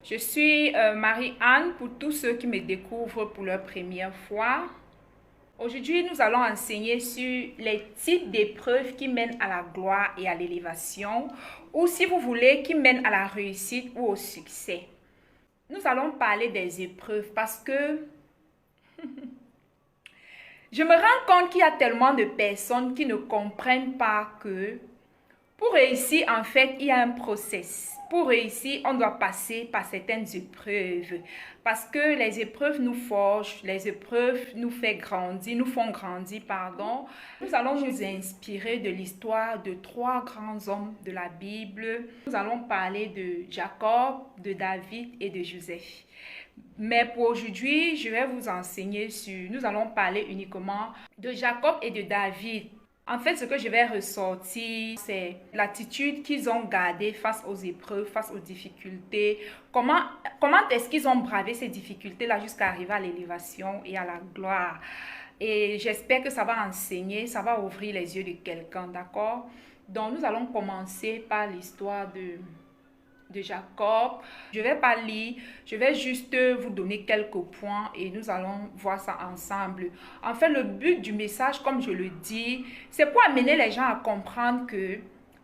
Je suis Marie-Anne pour tous ceux qui me découvrent pour leur première fois. Aujourd'hui, nous allons enseigner sur les types d'épreuves qui mènent à la gloire et à l'élévation, ou si vous voulez, qui mènent à la réussite ou au succès. Nous allons parler des épreuves parce que je me rends compte qu'il y a tellement de personnes qui ne comprennent pas que pour réussir, en fait, il y a un process. Pour réussir, on doit passer par certaines épreuves. Parce que les épreuves nous forgent, les épreuves nous font grandir, pardon. Nous allons nous inspirer de l'histoire de trois grands hommes de la Bible. Nous allons parler de Jacob, de David et de Joseph. Mais pour aujourd'hui, je vais vous enseigner nous allons parler uniquement de Jacob et de David. En fait, ce que je vais ressortir, c'est l'attitude qu'ils ont gardée face aux épreuves, face aux difficultés. Comment est-ce qu'ils ont bravé ces difficultés-là jusqu'à arriver à l'élévation et à la gloire. Et j'espère que ça va enseigner, ça va ouvrir les yeux de quelqu'un, d'accord? Donc, nous allons commencer par l'histoire de Jacob. Je ne vais pas lire, je vais juste vous donner quelques points et nous allons voir ça ensemble. En fait, le but du message, comme je le dis, c'est pour amener les gens à comprendre que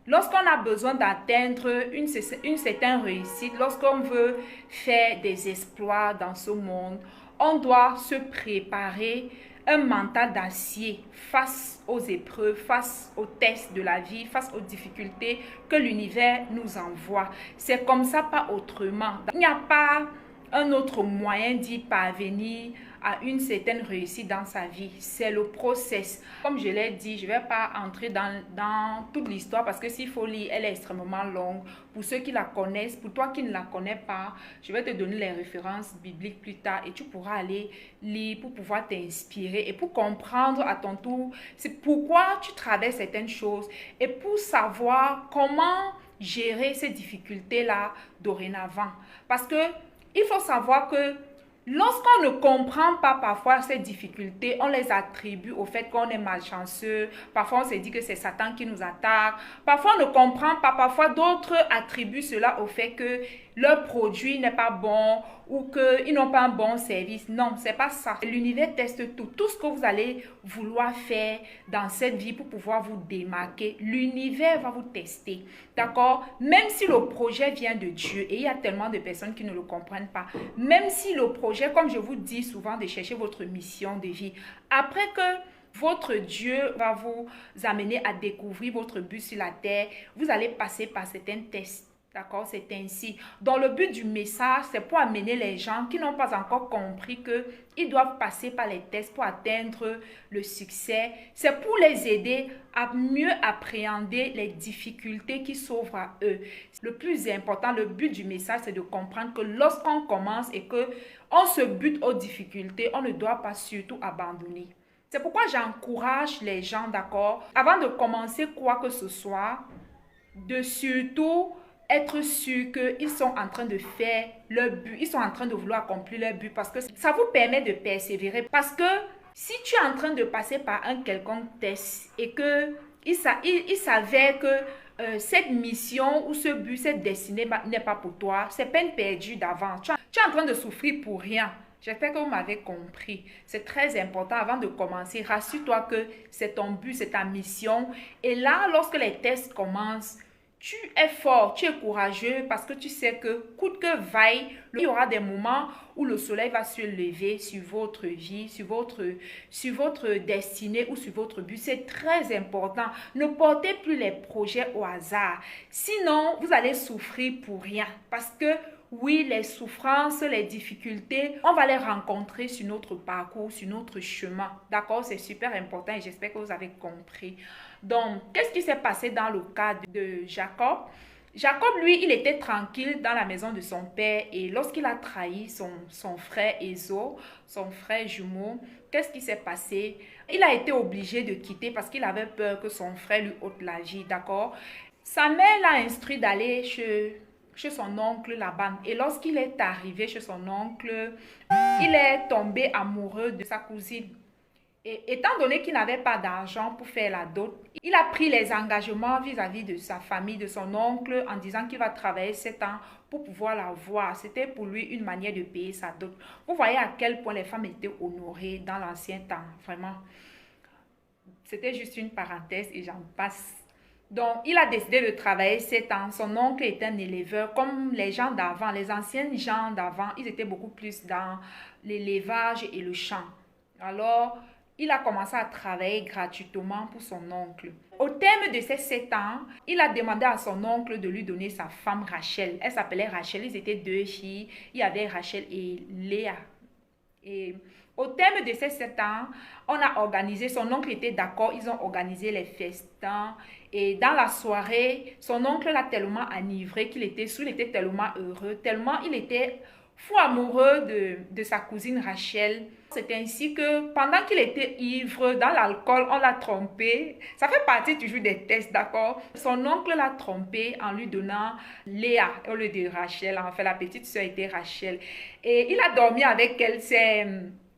lorsqu'on a besoin d'atteindre une certaine réussite, lorsqu'on veut faire des exploits dans ce monde, on doit se préparer un mental d'acier face aux épreuves, face aux tests de la vie, face aux difficultés que l'univers nous envoie. C'est comme ça, pas autrement. Il n'y a pas un autre moyen d'y parvenir à une certaine réussite dans sa vie. C'est le process. Comme je l'ai dit, je ne vais pas entrer dans toute l'histoire parce que s'il faut lire, elle est extrêmement longue. Pour ceux qui la connaissent, pour toi qui ne la connais pas, je vais te donner les références bibliques plus tard et tu pourras aller lire pour pouvoir t'inspirer et pour comprendre à ton tour c'est pourquoi tu traverses certaines choses et pour savoir comment gérer ces difficultés-là dorénavant. Parce que il faut savoir que lorsqu'on ne comprend pas parfois ces difficultés, on les attribue au fait qu'on est malchanceux. Parfois, on se dit que c'est Satan qui nous attaque. Parfois, on ne comprend pas. Parfois, d'autres attribuent cela au fait que leur produit n'est pas bon ou qu'ils n'ont pas un bon service. Non, c'est pas ça. L'univers teste tout. Tout ce que vous allez vouloir faire dans cette vie pour pouvoir vous démarquer, l'univers va vous tester. D'accord? Même si le projet vient de Dieu, et il y a tellement de personnes qui ne le comprennent pas, même si le projet, comme je vous dis souvent, de chercher votre mission de vie, après que votre Dieu va vous amener à découvrir votre but sur la terre, vous allez passer par certains tests. D'accord, c'est ainsi. Donc, le but du message, c'est pour amener les gens qui n'ont pas encore compris qu'ils doivent passer par les tests pour atteindre le succès. C'est pour les aider à mieux appréhender les difficultés qui s'ouvrent à eux. Le plus important, le but du message, c'est de comprendre que lorsqu'on commence et qu'on se bute aux difficultés, on ne doit pas surtout abandonner. C'est pourquoi j'encourage les gens, d'accord, avant de commencer quoi que ce soit, de surtout être sûr qu'ils sont en train de faire leur but, ils sont en train de vouloir accomplir leur but parce que ça vous permet de persévérer. Parce que si tu es en train de passer par un quelconque test et il s'avère que cette mission ou ce but, cette destinée n'est pas pour toi, c'est peine perdue d'avance. Tu es en train de souffrir pour rien. J'espère que vous m'avez compris. C'est très important avant de commencer. Rassure-toi que c'est ton but, c'est ta mission. Et là, lorsque les tests commencent, tu es fort, tu es courageux parce que tu sais que coûte que vaille, il y aura des moments où le soleil va se lever sur votre vie, sur votre destinée ou sur votre but. C'est très important. Ne portez plus les projets au hasard. Sinon, vous allez souffrir pour rien parce que oui, les souffrances, les difficultés, on va les rencontrer sur notre parcours, sur notre chemin. D'accord? C'est super important et j'espère que vous avez compris. Donc, qu'est-ce qui s'est passé dans le cas de Jacob? Jacob, lui, il était tranquille dans la maison de son père et lorsqu'il a trahi son frère Ésaü, son frère jumeau, qu'est-ce qui s'est passé? Il a été obligé de quitter parce qu'il avait peur que son frère lui ôte la vie, d'accord? Sa mère l'a instruit d'aller chez son oncle Laban. Et lorsqu'il est arrivé chez son oncle, il est tombé amoureux de sa cousine. Et étant donné qu'il n'avait pas d'argent pour faire la dot, il a pris les engagements vis-à-vis de sa famille, de son oncle, en disant qu'il va travailler 7 ans pour pouvoir la voir. C'était pour lui une manière de payer sa dot. Vous voyez à quel point les femmes étaient honorées dans l'ancien temps, vraiment. C'était juste une parenthèse et j'en passe. Donc, il a décidé de travailler 7 ans. Son oncle était un éleveur, comme les gens d'avant, les anciens gens d'avant, ils étaient beaucoup plus dans l'élevage et le champ. Alors, il a commencé à travailler gratuitement pour son oncle. Au terme de ces 7 ans, il a demandé à son oncle de lui donner sa femme Rachel. Elle s'appelait Rachel, ils étaient 2 filles. Il y avait Rachel et Léa. Et au terme de ces 7 ans, on a organisé, son oncle était d'accord, ils ont organisé les festins. Et dans la soirée, son oncle l'a tellement enivré qu'il était sous, il était tellement heureux, tellement il était fou amoureux de sa cousine Rachel. C'est ainsi que pendant qu'il était ivre dans l'alcool, on l'a trompé. Ça fait partie toujours des tests, d'accord? Son oncle l'a trompé en lui donnant Léa au lieu de Rachel. En fait, la petite soeur était Rachel. Et il a dormi avec elle. C'est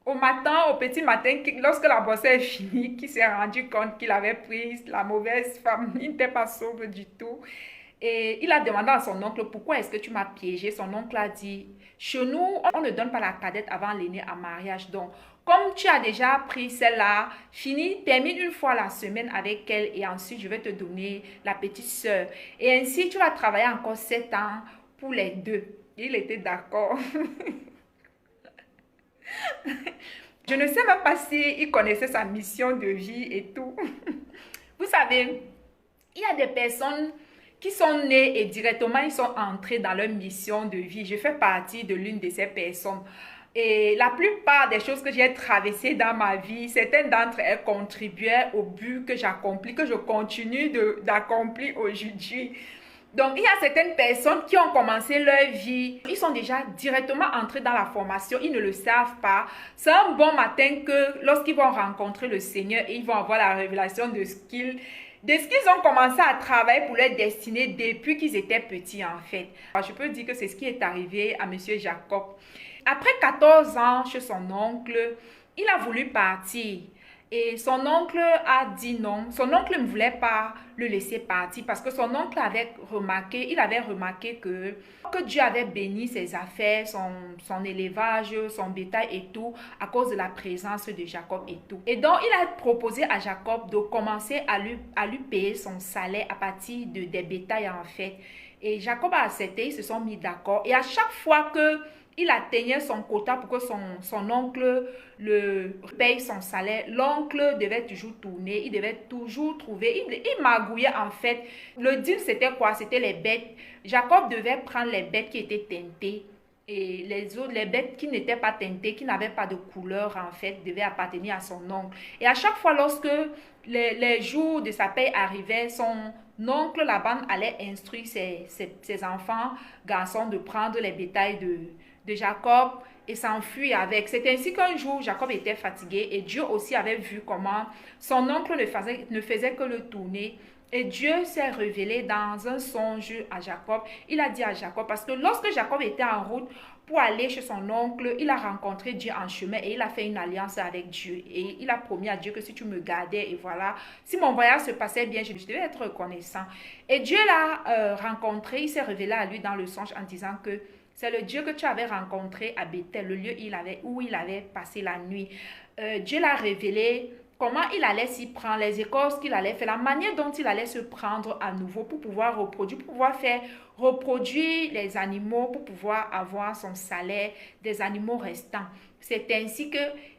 au matin, au petit matin, lorsque la boisson est finie, qu'il s'est rendu compte qu'il avait pris la mauvaise femme. Il n'était pas sobre du tout. Et il a demandé à son oncle, pourquoi est-ce que tu m'as piégé? Son oncle a dit, chez nous, on ne donne pas la cadette avant l'aîné en mariage. Donc, comme tu as déjà pris celle-là, termine une fois la semaine avec elle et ensuite je vais te donner la petite sœur. Et ainsi, tu vas travailler encore 7 ans pour les deux. Il était d'accord. Je ne sais même pas s'il connaissait sa mission de vie et tout. Vous savez, il y a des personnes qui sont nées et directement ils sont entrés dans leur mission de vie. Je fais partie de l'une de ces personnes. Et la plupart des choses que j'ai traversées dans ma vie, certaines d'entre elles contribuaient au but que j'accomplis, que je continue d'accomplir aujourd'hui. Donc, il y a certaines personnes qui ont commencé leur vie, ils sont déjà directement entrés dans la formation, ils ne le savent pas. C'est un bon matin que lorsqu'ils vont rencontrer le Seigneur et ils vont avoir la révélation de ce qu'ils ont commencé à travailler pour leur destinée depuis qu'ils étaient petits en fait. Alors, je peux dire que c'est ce qui est arrivé à Monsieur Jacob. Après 14 ans chez son oncle, il a voulu partir. Et son oncle a dit non. Son oncle ne voulait pas le laisser partir parce que son oncle avait remarqué, que Dieu avait béni ses affaires, son élevage, son bétail et tout à cause de la présence de Jacob et tout. Et donc, il a proposé à Jacob de commencer à lui payer son salaire à partir des bétails en fait. Et Jacob a accepté, ils se sont mis d'accord. Et à chaque fois que il atteignait son quota pour que son oncle le paye son salaire. L'oncle devait toujours tourner, il devait toujours trouver, il magouillait en fait. Le deal c'était quoi? C'était les bêtes. Jacob devait prendre les bêtes qui étaient teintées et les bêtes qui n'étaient pas teintées, qui n'avaient pas de couleur en fait, devaient appartenir à son oncle. Et à chaque fois lorsque les jours de sa paye arrivaient, son oncle Laban allait instruire ses enfants garçons de prendre les bétails de Jacob et s'enfuir avec. C'est ainsi qu'un jour, Jacob était fatigué et Dieu aussi avait vu comment son oncle ne faisait que le tourner. Et Dieu s'est révélé dans un songe à Jacob. Il a dit à Jacob, parce que lorsque Jacob était en route pour aller chez son oncle, il a rencontré Dieu en chemin et il a fait une alliance avec Dieu. Et il a promis à Dieu que si tu me gardais, et voilà, si mon voyage se passait bien, je devais être reconnaissant. Et Dieu l'a rencontré, il s'est révélé à lui dans le songe en disant que c'est le Dieu que tu avais rencontré à Bethel, le lieu où il avait passé la nuit. Dieu l'a révélé comment il allait s'y prendre, les écorces qu'il allait faire, la manière dont il allait se prendre à nouveau pour pouvoir reproduire, pour pouvoir faire reproduire les animaux, pour pouvoir avoir son salaire des animaux restants. C'est ainsi que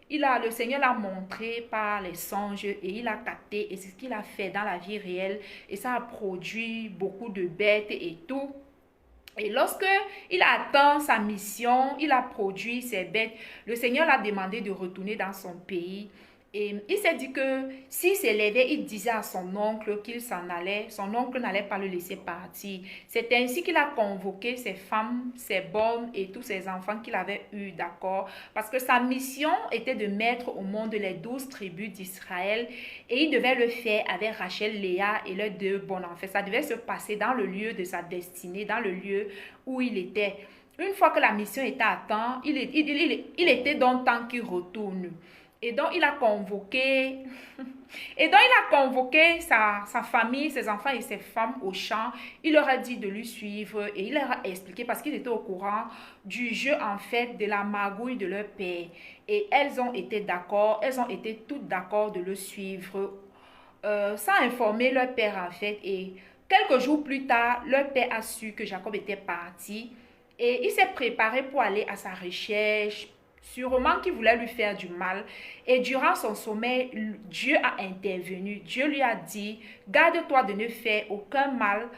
le Seigneur l'a montré par les songes et il a capté et c'est ce qu'il a fait dans la vie réelle et ça a produit beaucoup de bêtes et tout. Et lorsque il a atteint sa mission, il a produit ses bêtes, le Seigneur l'a demandé de retourner dans son pays. Et il s'est dit que s'il s'élevait, il disait à son oncle qu'il s'en allait. Son oncle n'allait pas le laisser partir. C'est ainsi qu'il a convoqué ses femmes, ses bonnes et tous ses enfants qu'il avait eus, d'accord? Parce que sa mission était de mettre au monde les 12 tribus d'Israël. Et il devait le faire avec Rachel, Léa et leurs 2 bonnes enfants. Ça devait se passer dans le lieu de sa destinée, dans le lieu où il était. Une fois que la mission était atteinte, il était donc temps qu'il retourne. Et donc, il a convoqué, sa famille, ses enfants et ses femmes au champ. Il leur a dit de lui suivre et il leur a expliqué parce qu'ils étaient au courant du jeu, en fait, de la magouille de leur père. Et elles ont été d'accord, elles ont été toutes d'accord de le suivre sans informer leur père, en fait. Et quelques jours plus tard, leur père a su que Jacob était parti et il s'est préparé pour aller à sa recherche. Sûrement qu'il voulait lui faire du mal. Et durant son sommeil, Dieu a intervenu. Dieu lui a dit, garde-toi de ne faire aucun mal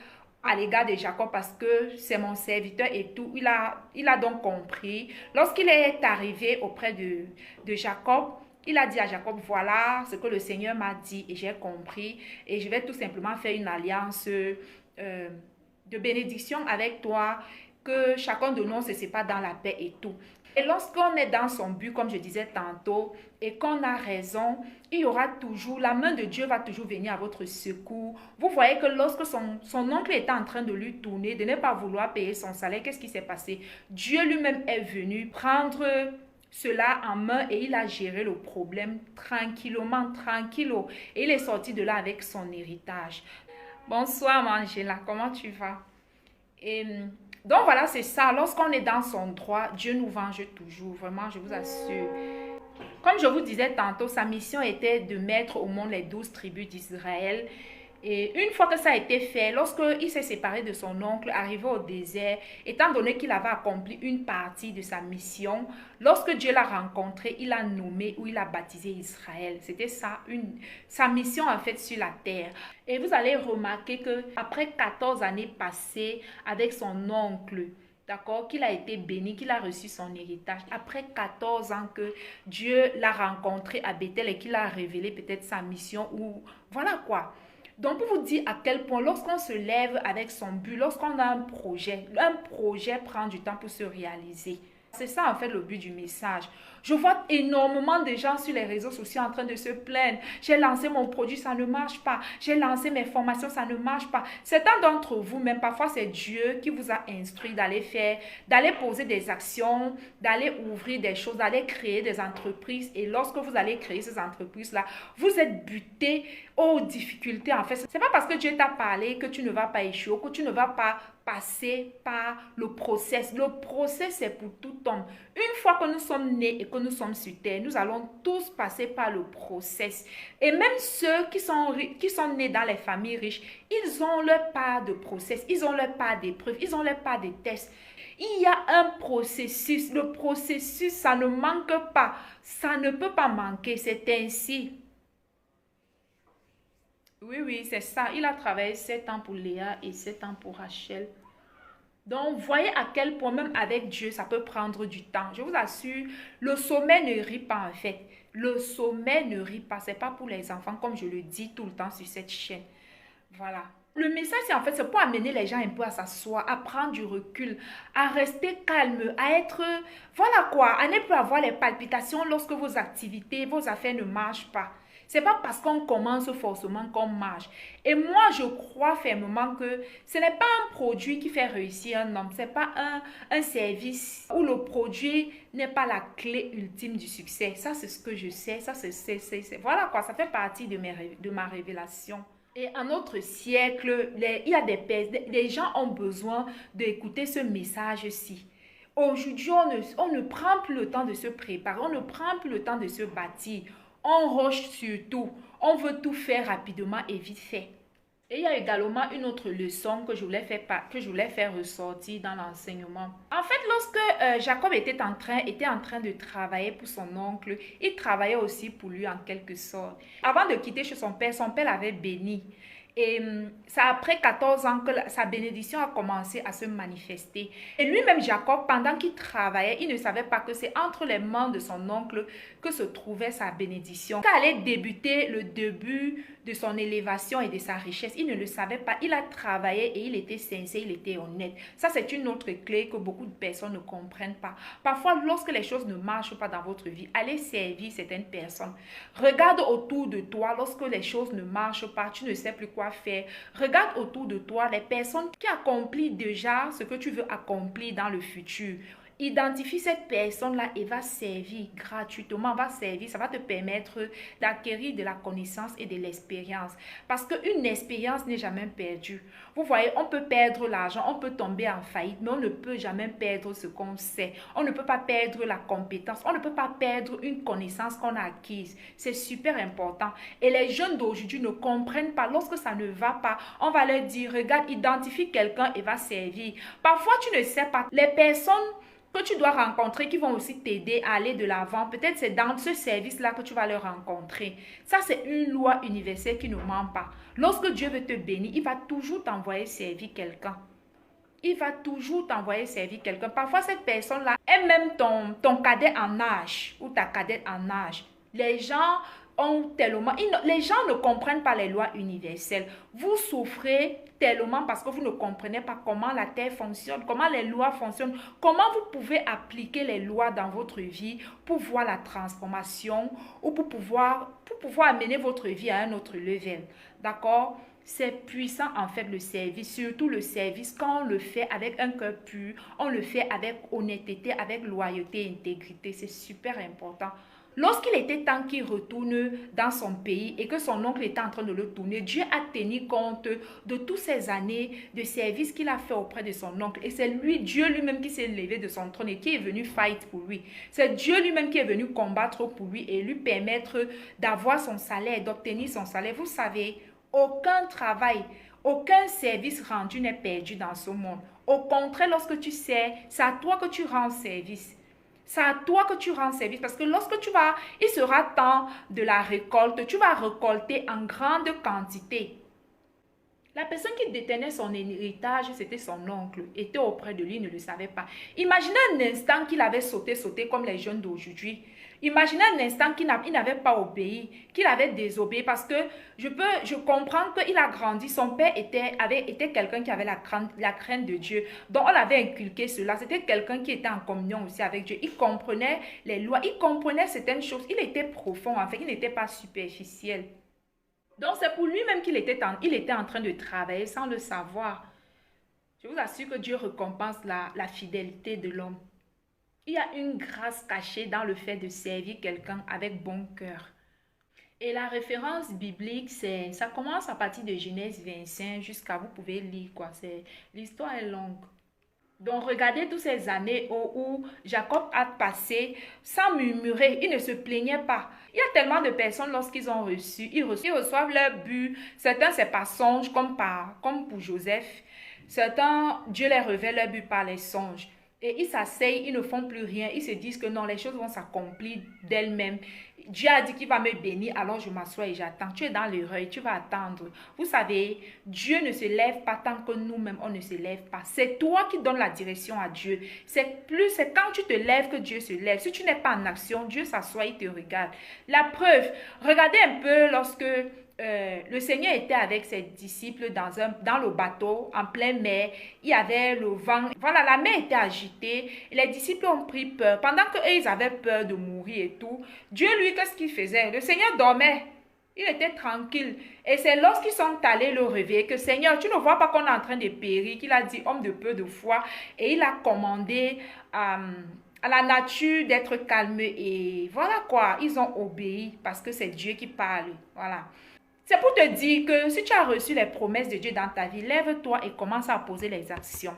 à l'égard de Jacob parce que c'est mon serviteur et tout. Il a donc compris. Lorsqu'il est arrivé auprès de Jacob, il a dit à Jacob, voilà ce que le Seigneur m'a dit et j'ai compris. Et je vais tout simplement faire une alliance de bénédiction avec toi, que chacun de nous se sépare dans la paix et tout. Et lorsqu'on est dans son but, comme je disais tantôt, et qu'on a raison, il y aura toujours, la main de Dieu va toujours venir à votre secours. Vous voyez que lorsque son oncle était en train de lui tourner, de ne pas vouloir payer son salaire, qu'est-ce qui s'est passé? Dieu lui-même est venu prendre cela en main et il a géré le problème tranquillement, tranquillo. Et il est sorti de là avec son héritage. Bonsoir Angela, comment tu vas? Et donc voilà, c'est ça. Lorsqu'on est dans son droit, Dieu nous venge toujours. Vraiment, je vous assure. Comme je vous disais tantôt, sa mission était de mettre au monde les 12 tribus d'Israël. Et une fois que ça a été fait, lorsqu'il s'est séparé de son oncle, arrivé au désert, étant donné qu'il avait accompli une partie de sa mission, lorsque Dieu l'a rencontré, il a nommé ou il a baptisé Israël. C'était ça, sa mission en fait sur la terre. Et vous allez remarquer qu'après 14 années passées avec son oncle, d'accord, qu'il a été béni, qu'il a reçu son héritage. Après 14 ans que Dieu l'a rencontré à Bethel et qu'il a révélé peut-être sa mission ou voilà quoi. Donc, pour vous dire à quel point, lorsqu'on se lève avec son but, lorsqu'on a un projet prend du temps pour se réaliser. C'est ça, en fait, le but du message. Je vois énormément de gens sur les réseaux sociaux en train de se plaindre. J'ai lancé mon produit, ça ne marche pas. J'ai lancé mes formations, ça ne marche pas. Certains d'entre vous, même parfois, c'est Dieu qui vous a instruit d'aller poser des actions, d'aller ouvrir des choses, d'aller créer des entreprises. Et lorsque vous allez créer ces entreprises-là, vous êtes buté aux difficultés. En fait, c'est pas parce que Dieu t'a parlé que tu ne vas pas échouer, que tu ne vas pas passer par le process. Le process, c'est pour tout homme. Une fois que nous sommes nés et que nous sommes sur terre, nous allons tous passer par le process. Et même ceux qui sont nés dans les familles riches, ils ont leur part de process, ils ont leur part d'épreuves, ils ont leur part de tests. Il y a un processus. Le processus, ça ne manque pas. Ça ne peut pas manquer. C'est ainsi. Oui, c'est ça. Il a travaillé 7 ans pour Léa et 7 ans pour Rachel. Donc, voyez à quel point, même avec Dieu, ça peut prendre du temps. Je vous assure, le sommet ne rit pas en fait. Le sommet ne rit pas. Ce n'est pas pour les enfants, comme je le dis tout le temps sur cette chaîne. Voilà. Le message, c'est pour amener les gens un peu à s'asseoir, à prendre du recul, à rester calme, à être, voilà quoi, à ne plus avoir les palpitations lorsque vos activités, vos affaires ne marchent pas. C'est pas parce qu'on commence forcément qu'on marche. Et moi, je crois fermement que ce n'est pas un produit qui fait réussir un homme. Ce n'est pas un service où le produit n'est pas la clé ultime du succès. Ça, c'est ce que je sais. Ça, voilà quoi, ça fait partie de ma révélation. Et en notre siècle, il y a des gens ont besoin d'écouter ce message-ci. Aujourd'hui, on ne prend plus le temps de se préparer, on ne prend plus le temps de se bâtir. On rush sur tout. On veut tout faire rapidement et vite fait. Et il y a également une autre leçon que je voulais faire ressortir dans l'enseignement. En fait, lorsque Jacob était en train de travailler pour son oncle, il travaillait aussi pour lui en quelque sorte. Avant de quitter chez son père l'avait béni. Et c'est après 14 ans que sa bénédiction a commencé à se manifester. Et lui-même, Jacob, pendant qu'il travaillait, il ne savait pas que c'est entre les mains de son oncle que se trouvait sa bénédiction. Ça allait débuter le début de son élévation et de sa richesse. Il ne le savait pas. Il a travaillé et il était sincère, il était honnête. Ça, c'est une autre clé que beaucoup de personnes ne comprennent pas. Parfois, lorsque les choses ne marchent pas dans votre vie, allez servir certaines personnes. Regarde autour de toi. Lorsque les choses ne marchent pas, tu ne sais plus quoi faire. Regarde autour de toi les personnes qui accomplissent déjà ce que tu veux accomplir dans le futur. Identifie cette personne-là et va servir gratuitement, va servir, ça va te permettre d'acquérir de la connaissance et de l'expérience. Parce qu'une expérience n'est jamais perdue. Vous voyez, on peut perdre l'argent, on peut tomber en faillite, mais on ne peut jamais perdre ce qu'on sait. On ne peut pas perdre la compétence, on ne peut pas perdre une connaissance qu'on a acquise. C'est super important. Et les jeunes d'aujourd'hui ne comprennent pas. Lorsque ça ne va pas, on va leur dire, regarde, identifie quelqu'un et va servir. Parfois, tu ne sais pas. Les personnes que tu dois rencontrer qui vont aussi t'aider à aller de l'avant. Peut-être c'est dans ce service-là que tu vas le rencontrer. Ça, c'est une loi universelle qui ne ment pas. Lorsque Dieu veut te bénir, il va toujours t'envoyer servir quelqu'un. Il va toujours t'envoyer servir quelqu'un. Parfois, cette personne-là est même ton cadet en âge ou ta cadette en âge. Les gens ont tellement... Les gens ne comprennent pas les lois universelles. Vous souffrez tellement parce que vous ne comprenez pas comment la terre fonctionne, comment les lois fonctionnent, comment vous pouvez appliquer les lois dans votre vie pour voir la transformation ou pour pouvoir amener votre vie à un autre level. D'accord? C'est puissant en fait le service, surtout le service quand on le fait avec un cœur pur, on le fait avec honnêteté, avec loyauté et intégrité. C'est super important. Lorsqu'il était temps qu'il retourne dans son pays et que son oncle était en train de le tourner, Dieu a tenu compte de toutes ces années de service qu'il a fait auprès de son oncle. Et c'est lui, Dieu lui-même qui s'est levé de son trône et qui est venu fight pour lui. C'est Dieu lui-même qui est venu combattre pour lui et lui permettre d'avoir son salaire, d'obtenir son salaire. Vous savez, aucun travail, aucun service rendu n'est perdu dans ce monde. Au contraire, lorsque tu sers, c'est à toi que tu rends service. C'est à toi que tu rends service parce que lorsque il sera temps de la récolte, tu vas récolter en grande quantité. La personne qui détenait son héritage, c'était son oncle, était auprès de lui, il ne le savait pas. Imaginez un instant qu'il avait sauté comme les jeunes d'aujourd'hui. Imaginez un instant qu'il n'avait pas obéi, qu'il avait désobéi parce que je comprends qu'il a grandi. Son père était quelqu'un qui avait la crainte de Dieu. Donc on l'avait inculqué cela. C'était quelqu'un qui était en communion aussi avec Dieu. Il comprenait les lois, il comprenait certaines choses. Il était profond en fait, il n'était pas superficiel. Donc c'est pour lui-même qu'il était en train de travailler sans le savoir. Je vous assure que Dieu récompense la fidélité de l'homme. Il y a une grâce cachée dans le fait de servir quelqu'un avec bon cœur. Et la référence biblique, ça commence à partir de Genèse 25 jusqu'à, vous pouvez lire quoi, l'histoire est longue. Donc regardez toutes ces années où Jacob a passé sans murmurer, il ne se plaignait pas. Il y a tellement de personnes lorsqu'ils ont reçu, ils reçoivent leur but. Certains c'est par songe comme pour Joseph. Certains, Dieu les révèle leur but par les songes. Et ils s'asseyent, ils ne font plus rien. Ils se disent que non, les choses vont s'accomplir d'elles-mêmes. Dieu a dit qu'il va me bénir, alors je m'assois et j'attends. Tu es dans l'erreur, tu vas attendre. Vous savez, Dieu ne se lève pas tant que nous-mêmes, on ne se lève pas. C'est toi qui donnes la direction à Dieu. C'est quand tu te lèves que Dieu se lève. Si tu n'es pas en action, Dieu s'assoit, il te regarde. La preuve, regardez un peu lorsque le Seigneur était avec ses disciples dans le bateau, en pleine mer. Il y avait le vent. Voilà, la mer était agitée. Et les disciples ont pris peur. Pendant qu'eux, ils avaient peur de mourir et tout. Dieu, lui, qu'est-ce qu'il faisait? Le Seigneur dormait. Il était tranquille. Et c'est lorsqu'ils sont allés le réveiller que, Seigneur, tu ne vois pas qu'on est en train de périr, qu'il a dit, homme de peu de foi. Et il a commandé à la nature d'être calme. Et voilà quoi, ils ont obéi parce que c'est Dieu qui parle. Voilà. C'est pour te dire que si tu as reçu les promesses de Dieu dans ta vie, lève-toi et commence à poser les actions.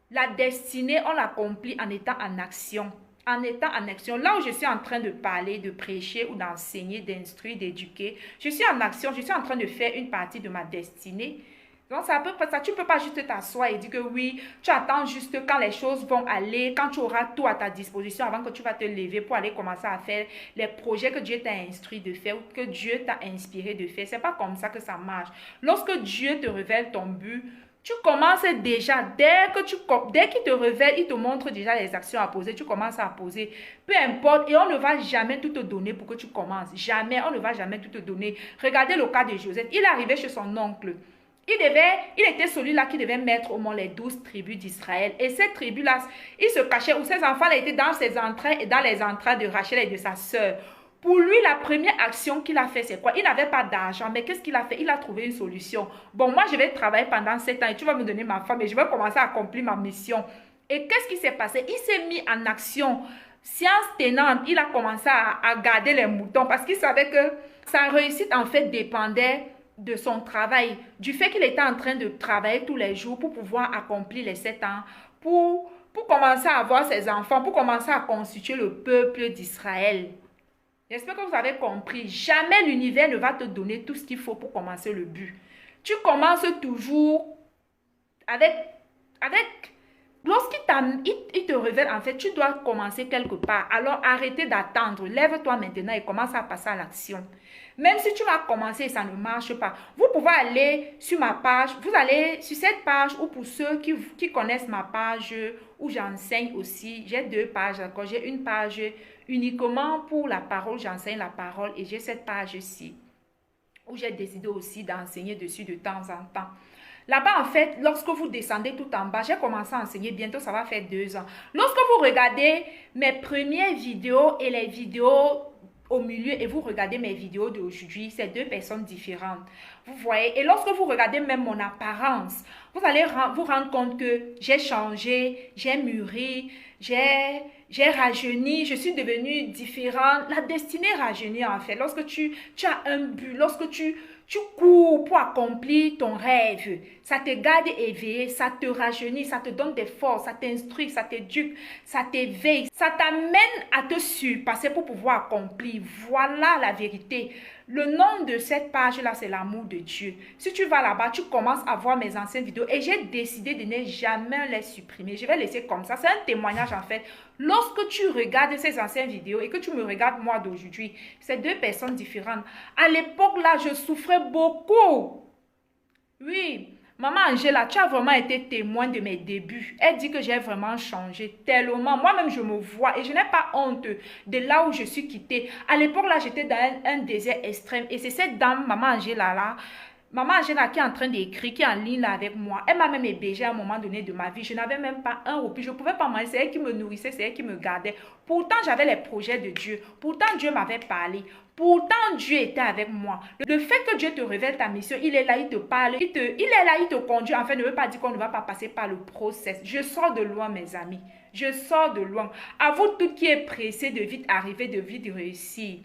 La destinée, on l'accomplit en étant en action. En étant en action. Là où je suis en train de parler, de prêcher ou d'enseigner, d'instruire, d'éduquer, je suis en action, je suis en train de faire une partie de ma destinée. Donc, c'est à peu près ça. Tu ne peux pas juste t'asseoir et dire que oui, tu attends juste quand les choses vont aller, quand tu auras tout à ta disposition avant que tu vas te lever pour aller commencer à faire les projets que Dieu t'a instruit de faire ou que Dieu t'a inspiré de faire. Ce n'est pas comme ça que ça marche. Lorsque Dieu te révèle ton but, tu commences déjà, dès qu'il te révèle, il te montre déjà les actions à poser, tu commences à poser. Peu importe, et on ne va jamais tout te donner pour que tu commences. Jamais, on ne va jamais tout te donner. Regardez le cas de Joseph. Il est arrivé chez son oncle. Il était celui-là qui devait mettre au monde les 12 tribus d'Israël. Et ces tribus-là, il se cachait, ou ses enfants étaient dans ses entrailles et dans les entrailles de Rachel et de sa sœur. Pour lui, la première action qu'il a fait, c'est quoi? Il n'avait pas d'argent, mais qu'est-ce qu'il a fait? Il a trouvé une solution. Bon, moi, je vais travailler pendant 7 ans et tu vas me donner ma femme et je vais commencer à accomplir ma mission. Et qu'est-ce qui s'est passé? Il s'est mis en action. Science tenante, il a commencé à garder les moutons parce qu'il savait que sa réussite en fait dépendait de son travail, du fait qu'il était en train de travailler tous les jours pour pouvoir accomplir les 7 ans, pour commencer à avoir ses enfants, pour commencer à constituer le peuple d'Israël. J'espère que vous avez compris. Jamais l'univers ne va te donner tout ce qu'il faut pour commencer le but. Tu commences toujours avec lorsqu'il te révèle, en fait, tu dois commencer quelque part. Alors, arrêtez d'attendre. Lève-toi maintenant et commence à passer à l'action. Même si tu vas commencer et ça ne marche pas, vous pouvez aller sur ma page. Vous allez sur cette page, ou pour ceux qui connaissent ma page, où j'enseigne aussi. J'ai 2 pages encore. J'ai une page uniquement pour la parole. J'enseigne la parole. Et j'ai cette page-ci, où j'ai décidé aussi d'enseigner dessus de temps en temps. Là-bas, en fait, lorsque vous descendez tout en bas, j'ai commencé à enseigner, bientôt ça va faire 2 ans. Lorsque vous regardez mes premières vidéos et les vidéos au milieu et vous regardez mes vidéos d'aujourd'hui, c'est 2 personnes différentes. Vous voyez? Et lorsque vous regardez même mon apparence, vous allez vous rendre compte que j'ai changé, j'ai mûri, j'ai rajeuni, je suis devenue différente. La destinée rajeunit en fait. Lorsque tu as un but, lorsque tu cours pour accomplir ton rêve, ça te garde éveillé, ça te rajeunit, ça te donne des forces, ça t'instruit, ça t'éduque, ça t'éveille, ça t'amène à te surpasser pour pouvoir accomplir. Voilà la vérité. Le nom de cette page-là, c'est l'amour de Dieu. Si tu vas là-bas, tu commences à voir mes anciennes vidéos et j'ai décidé de ne jamais les supprimer. Je vais laisser comme ça. C'est un témoignage en fait. Lorsque tu regardes ces anciennes vidéos et que tu me regardes moi d'aujourd'hui, c'est 2 personnes différentes. À l'époque là, je souffrais beaucoup. Oui. Maman Angela, tu as vraiment été témoin de mes débuts. Elle dit que j'ai vraiment changé tellement. Moi-même, je me vois et je n'ai pas honte de là où je suis quittée. À l'époque, là, j'étais dans un désert extrême. Et c'est cette dame, Maman Angela, là, Maman Angela qui est en train d'écrire, qui est en ligne là avec moi. Elle m'a même hébergée à un moment donné de ma vie. Je n'avais même pas un repas. Je ne pouvais pas manger. C'est elle qui me nourrissait, c'est elle qui me gardait. Pourtant, j'avais les projets de Dieu. Pourtant, Dieu m'avait parlé. Pourtant, Dieu était avec moi. Le fait que Dieu te révèle ta mission, il est là, il te parle, il est là, il te conduit. Enfin, ne veut pas dire qu'on ne va pas passer par le process. Je sors de loin, mes amis. Je sors de loin. À vous toutes qui êtes pressés de vite arriver, de vite réussir.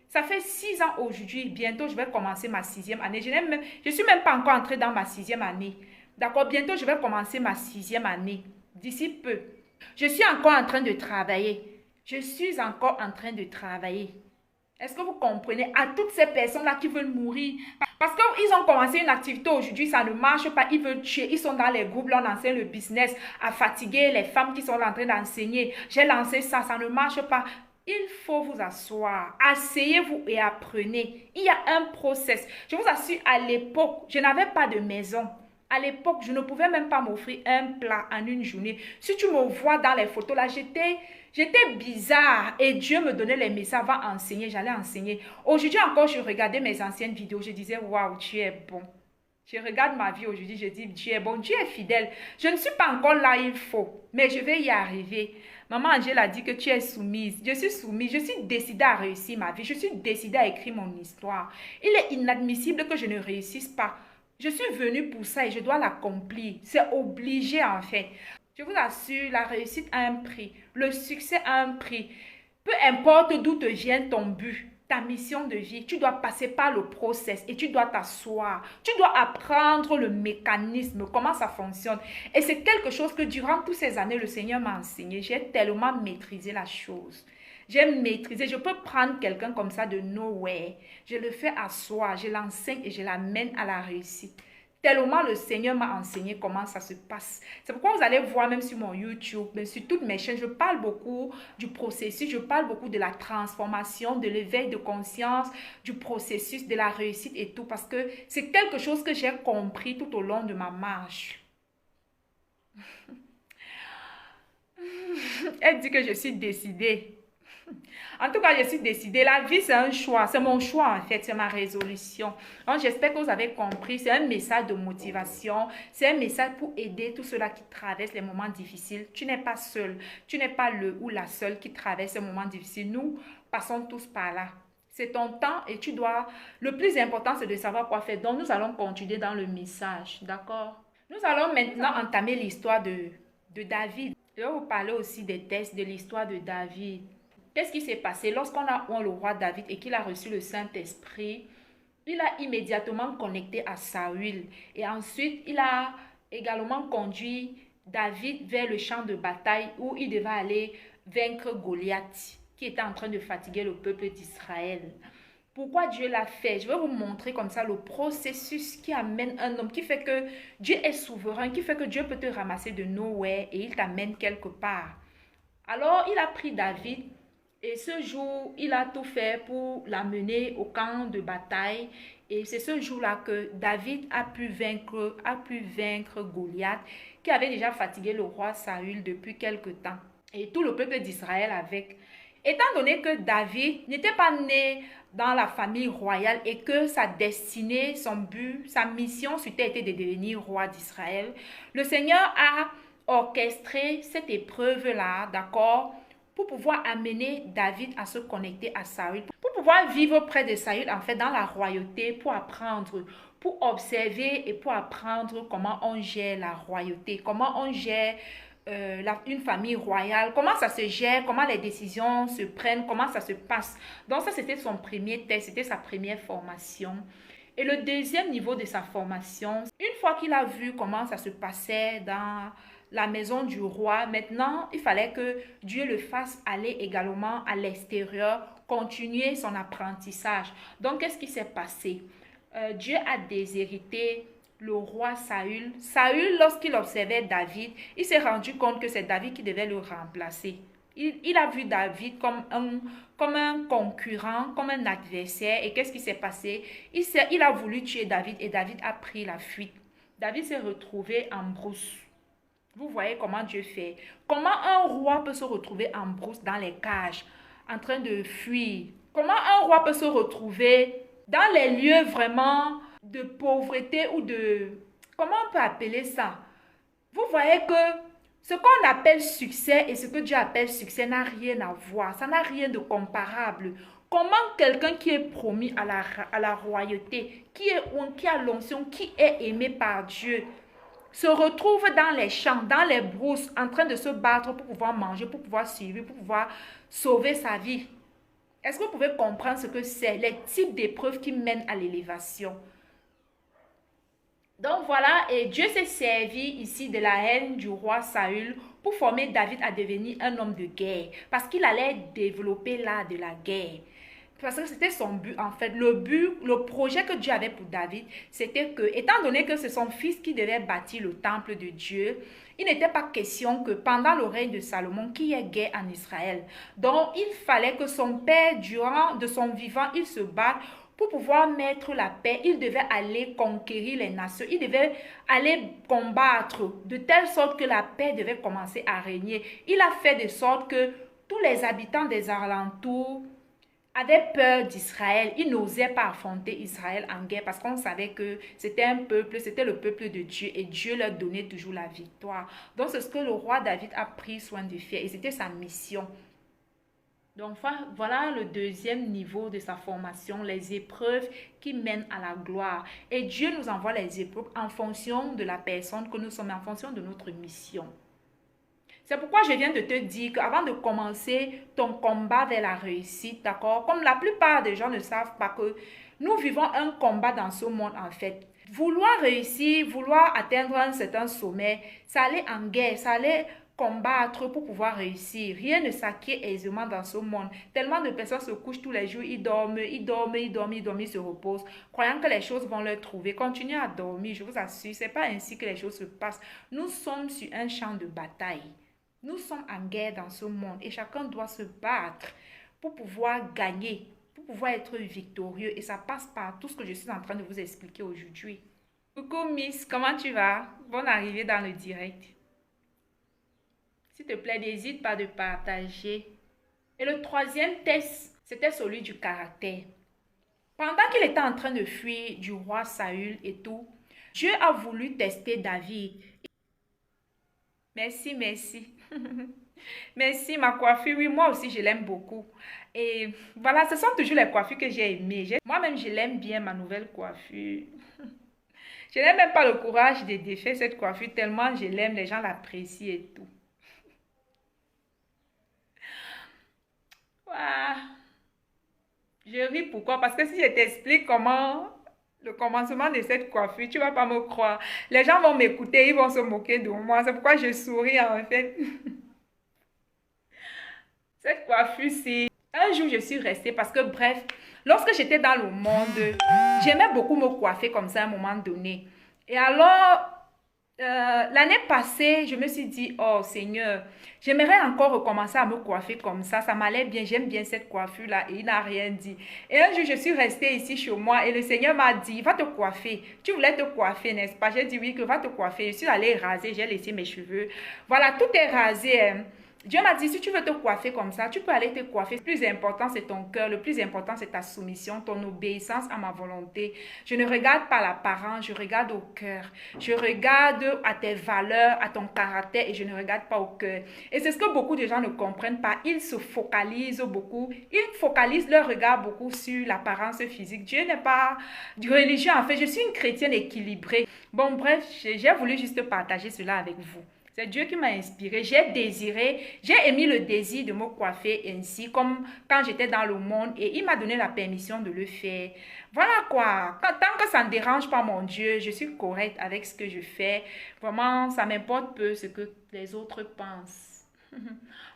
Ça fait 6 ans aujourd'hui. Bientôt, je vais commencer ma 6e année. Je ne suis même pas encore entrée dans ma 6e année. D'accord? Bientôt, je vais commencer ma 6e année. D'ici peu. Je suis encore en train de travailler. Je suis encore en train de travailler. Est-ce que vous comprenez? À toutes ces personnes-là qui veulent mourir. Parce qu'ils ont commencé une activité aujourd'hui, ça ne marche pas. Ils veulent tuer. Ils sont dans les groupes, là, on enseigne le business, à fatiguer les femmes qui sont en train d'enseigner. J'ai lancé ça, ça ne marche pas. Il faut vous asseoir, asseyez-vous et apprenez. Il y a un process. Je vous assure, à l'époque, je n'avais pas de maison. À l'époque, je ne pouvais même pas m'offrir un plat en une journée. Si tu me vois dans les photos là, j'étais bizarre. Et Dieu me donnait les messages, va enseigner, j'allais enseigner. Aujourd'hui encore, je regardais mes anciennes vidéos, je disais, waouh, Dieu est bon. Je regarde ma vie aujourd'hui, je dis, Dieu est bon, Dieu est fidèle. Je ne suis pas encore là, il faut, mais je vais y arriver. Maman Angela a dit que tu es soumise. Je suis soumise, je suis décidée à réussir ma vie. Je suis décidée à écrire mon histoire. Il est inadmissible que je ne réussisse pas. Je suis venue pour ça et je dois l'accomplir. C'est obligé en fait. Je vous assure, la réussite a un prix. Le succès a un prix. Peu importe d'où te vient ton but, ta mission de vie, tu dois passer par le process et tu dois t'asseoir. Tu dois apprendre le mécanisme, comment ça fonctionne. Et c'est quelque chose que durant toutes ces années, le Seigneur m'a enseigné. J'ai tellement maîtrisé la chose. J'ai maîtrisé. Je peux prendre quelqu'un comme ça de nowhere. Je le fais asseoir, je l'enseigne et je l'amène à la réussite. Tellement le Seigneur m'a enseigné comment ça se passe. C'est pourquoi vous allez voir même sur mon YouTube, même sur toutes mes chaînes, je parle beaucoup du processus, je parle beaucoup de la transformation, de l'éveil de conscience, du processus, de la réussite et tout. Parce que c'est quelque chose que j'ai compris tout au long de ma marche. Elle dit que je suis décidée. En tout cas, je suis décidée. La vie, c'est un choix. C'est mon choix, en fait. C'est ma résolution. Donc, j'espère que vous avez compris. C'est un message de motivation. C'est un message pour aider tous ceux-là qui traversent les moments difficiles. Tu n'es pas seul. Tu n'es pas le ou la seule qui traverse ces moments difficiles. Nous passons tous par là. C'est ton temps et tu dois... Le plus important, c'est de savoir quoi faire. Donc, nous allons continuer dans le message. D'accord? Nous allons maintenant entamer l'histoire de David. Je vais vous parler aussi des tests de l'histoire de David. Qu'est-ce qui s'est passé lorsqu'on a oint le roi David et qu'il a reçu le Saint-Esprit? Il a immédiatement connecté à Saül et ensuite il a également conduit David vers le champ de bataille où il devait aller vaincre Goliath qui était en train de fatiguer le peuple d'Israël. Pourquoi Dieu l'a fait? Je vais vous montrer comme ça le processus qui amène un homme, qui fait que Dieu est souverain, qui fait que Dieu peut te ramasser de nowhere et il t'amène quelque part. Alors il a pris David et ce jour, il a tout fait pour l'amener au camp de bataille. Et c'est ce jour-là que David a pu vaincre Goliath, qui avait déjà fatigué le roi Saül depuis quelque temps. Et tout le peuple d'Israël avec. Étant donné que David n'était pas né dans la famille royale et que sa destinée, son but, sa mission, c'était de devenir roi d'Israël, le Seigneur a orchestré cette épreuve-là, d'accord, pour pouvoir amener David à se connecter à Saül, pour pouvoir vivre près de Saül, en fait, dans la royauté, pour apprendre, pour observer et pour apprendre comment on gère la royauté, comment on gère une famille royale, comment ça se gère, comment les décisions se prennent, comment ça se passe. Donc ça, c'était son premier test, c'était sa première formation. Et le deuxième niveau de sa formation, une fois qu'il a vu comment ça se passait dans la maison du roi, maintenant, il fallait que Dieu le fasse aller également à l'extérieur, continuer son apprentissage. Donc, qu'est-ce qui s'est passé? Dieu a déshérité le roi Saül. Saül, lorsqu'il observait David, il s'est rendu compte que c'est David qui devait le remplacer. Il a vu David comme un concurrent, comme un adversaire. Et qu'est-ce qui s'est passé? Il a voulu tuer David et David a pris la fuite. David s'est retrouvé en brousse. Vous voyez comment Dieu fait. Comment un roi peut se retrouver en brousse dans les cages, en train de fuir? Comment un roi peut se retrouver dans les lieux vraiment de pauvreté ou de... Comment on peut appeler ça? Vous voyez que ce qu'on appelle succès et ce que Dieu appelle succès n'a rien à voir. Ça n'a rien de comparable. Comment quelqu'un qui est promis à la royauté, qui a l'onction, qui est aimé par Dieu, se retrouve dans les champs, dans les brousses, en train de se battre pour pouvoir manger, pour pouvoir survivre, pour pouvoir sauver sa vie? Est-ce que vous pouvez comprendre ce que c'est, les types d'épreuves qui mènent à l'élévation? Donc voilà, et Dieu s'est servi ici de la haine du roi Saül pour former David à devenir un homme de guerre. Parce qu'il allait développer l'art de la guerre. Parce que c'était son but en fait. Le projet que Dieu avait pour David, c'était que, étant donné que c'est son fils qui devait bâtir le temple de Dieu, il n'était pas question que pendant le règne de Salomon, qu'il y ait guerre en Israël. Donc il fallait que son père, durant de son vivant, il se batte pour pouvoir mettre la paix. Il devait aller conquérir les nations. Il devait aller combattre de telle sorte que la paix devait commencer à régner. Il a fait de sorte que tous les habitants des alentours avaient peur d'Israël. Ils n'osaient pas affronter Israël en guerre parce qu'on savait que c'était un peuple, c'était le peuple de Dieu et Dieu leur donnait toujours la victoire. Donc c'est ce que le roi David a pris soin de faire et c'était sa mission. Donc voilà le deuxième niveau de sa formation, les épreuves qui mènent à la gloire. Et Dieu nous envoie les épreuves en fonction de la personne que nous sommes, en fonction de notre mission. C'est pourquoi je viens de te dire qu'avant de commencer ton combat vers la réussite, d'accord, comme la plupart des gens ne savent pas que nous vivons un combat dans ce monde en fait. Vouloir réussir, vouloir atteindre un certain sommet, ça allait en guerre, ça allait combattre pour pouvoir réussir. Rien ne s'acquiert aisément dans ce monde. Tellement de personnes se couchent tous les jours, ils dorment, ils se reposent, croyant que les choses vont leur trouver. Continuez à dormir, je vous assure, c'est pas ainsi que les choses se passent. Nous sommes sur un champ de bataille. Nous sommes en guerre dans ce monde et chacun doit se battre pour pouvoir gagner, pour pouvoir être victorieux. Et ça passe par tout ce que je suis en train de vous expliquer aujourd'hui. Coucou Miss, comment tu vas? Bonne arrivée dans le direct. S'il te plaît, n'hésite pas de partager. Et le troisième test, c'était celui du caractère. Pendant qu'il était en train de fuir du roi Saül et tout, Dieu a voulu tester David. Merci, merci. Merci, ma coiffure. Oui, moi aussi, je l'aime beaucoup. Et voilà, ce sont toujours les coiffures que j'ai aimées. Moi-même, je l'aime bien, ma nouvelle coiffure. Je n'ai même pas le courage de défaire cette coiffure tellement je l'aime, les gens l'apprécient et tout. Je ris pourquoi? Parce que si je t'explique comment le commencement de cette coiffure, tu vas pas me croire. Les gens vont m'écouter, ils vont se moquer de moi. C'est pourquoi je souris en fait. Cette coiffure, c'est... Un jour, je suis restée parce que, bref, lorsque j'étais dans le monde, j'aimais beaucoup me coiffer comme ça à un moment donné. Et alors, l'année passée, je me suis dit, oh Seigneur, j'aimerais encore recommencer à me coiffer comme ça m'allait bien, j'aime bien cette coiffure-là. Et il n'a rien dit. Et un jour, je suis restée ici chez moi et le Seigneur m'a dit, va te coiffer. Tu voulais te coiffer, n'est-ce pas? J'ai dit oui, que va te coiffer. Je suis allée raser, j'ai laissé mes cheveux. Voilà, tout est rasé, hein. Dieu m'a dit, si tu veux te coiffer comme ça, tu peux aller te coiffer. Le plus important, c'est ton cœur. Le plus important, c'est ta soumission, ton obéissance à ma volonté. Je ne regarde pas l'apparence, je regarde au cœur. Je regarde à tes valeurs, à ton caractère et je ne regarde pas au cœur. Et c'est ce que beaucoup de gens ne comprennent pas. Ils se focalisent beaucoup. Ils focalisent leur regard beaucoup sur l'apparence physique. Dieu n'est pas du religieux. En fait, je suis une chrétienne équilibrée. Bon, bref, j'ai voulu juste partager cela avec vous. C'est Dieu qui m'a inspiré. J'ai désiré, j'ai émis le désir de me coiffer ainsi, comme quand j'étais dans le monde, et il m'a donné la permission de le faire. Voilà quoi. Tant que ça ne dérange pas mon Dieu, je suis correcte avec ce que je fais. Vraiment, ça m'importe peu ce que les autres pensent.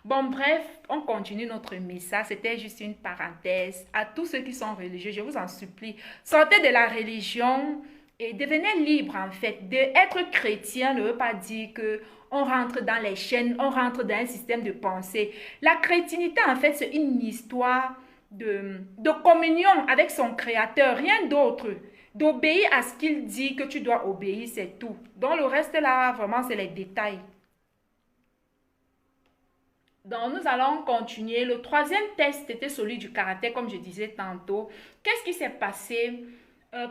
Bon, bref, on continue notre message. C'était juste une parenthèse. À tous ceux qui sont religieux, je vous en supplie, sortez de la religion et devenez libre en fait. Être chrétien ne veut pas dire que on rentre dans les chaînes, on rentre dans un système de pensée. La chrétienté en fait c'est une histoire de communion avec son créateur, rien d'autre. D'obéir à ce qu'il dit que tu dois obéir, c'est tout. Donc le reste là, vraiment c'est les détails. Donc, nous allons continuer. Le troisième test était celui du caractère, comme je disais tantôt. Qu'est-ce qui s'est passé?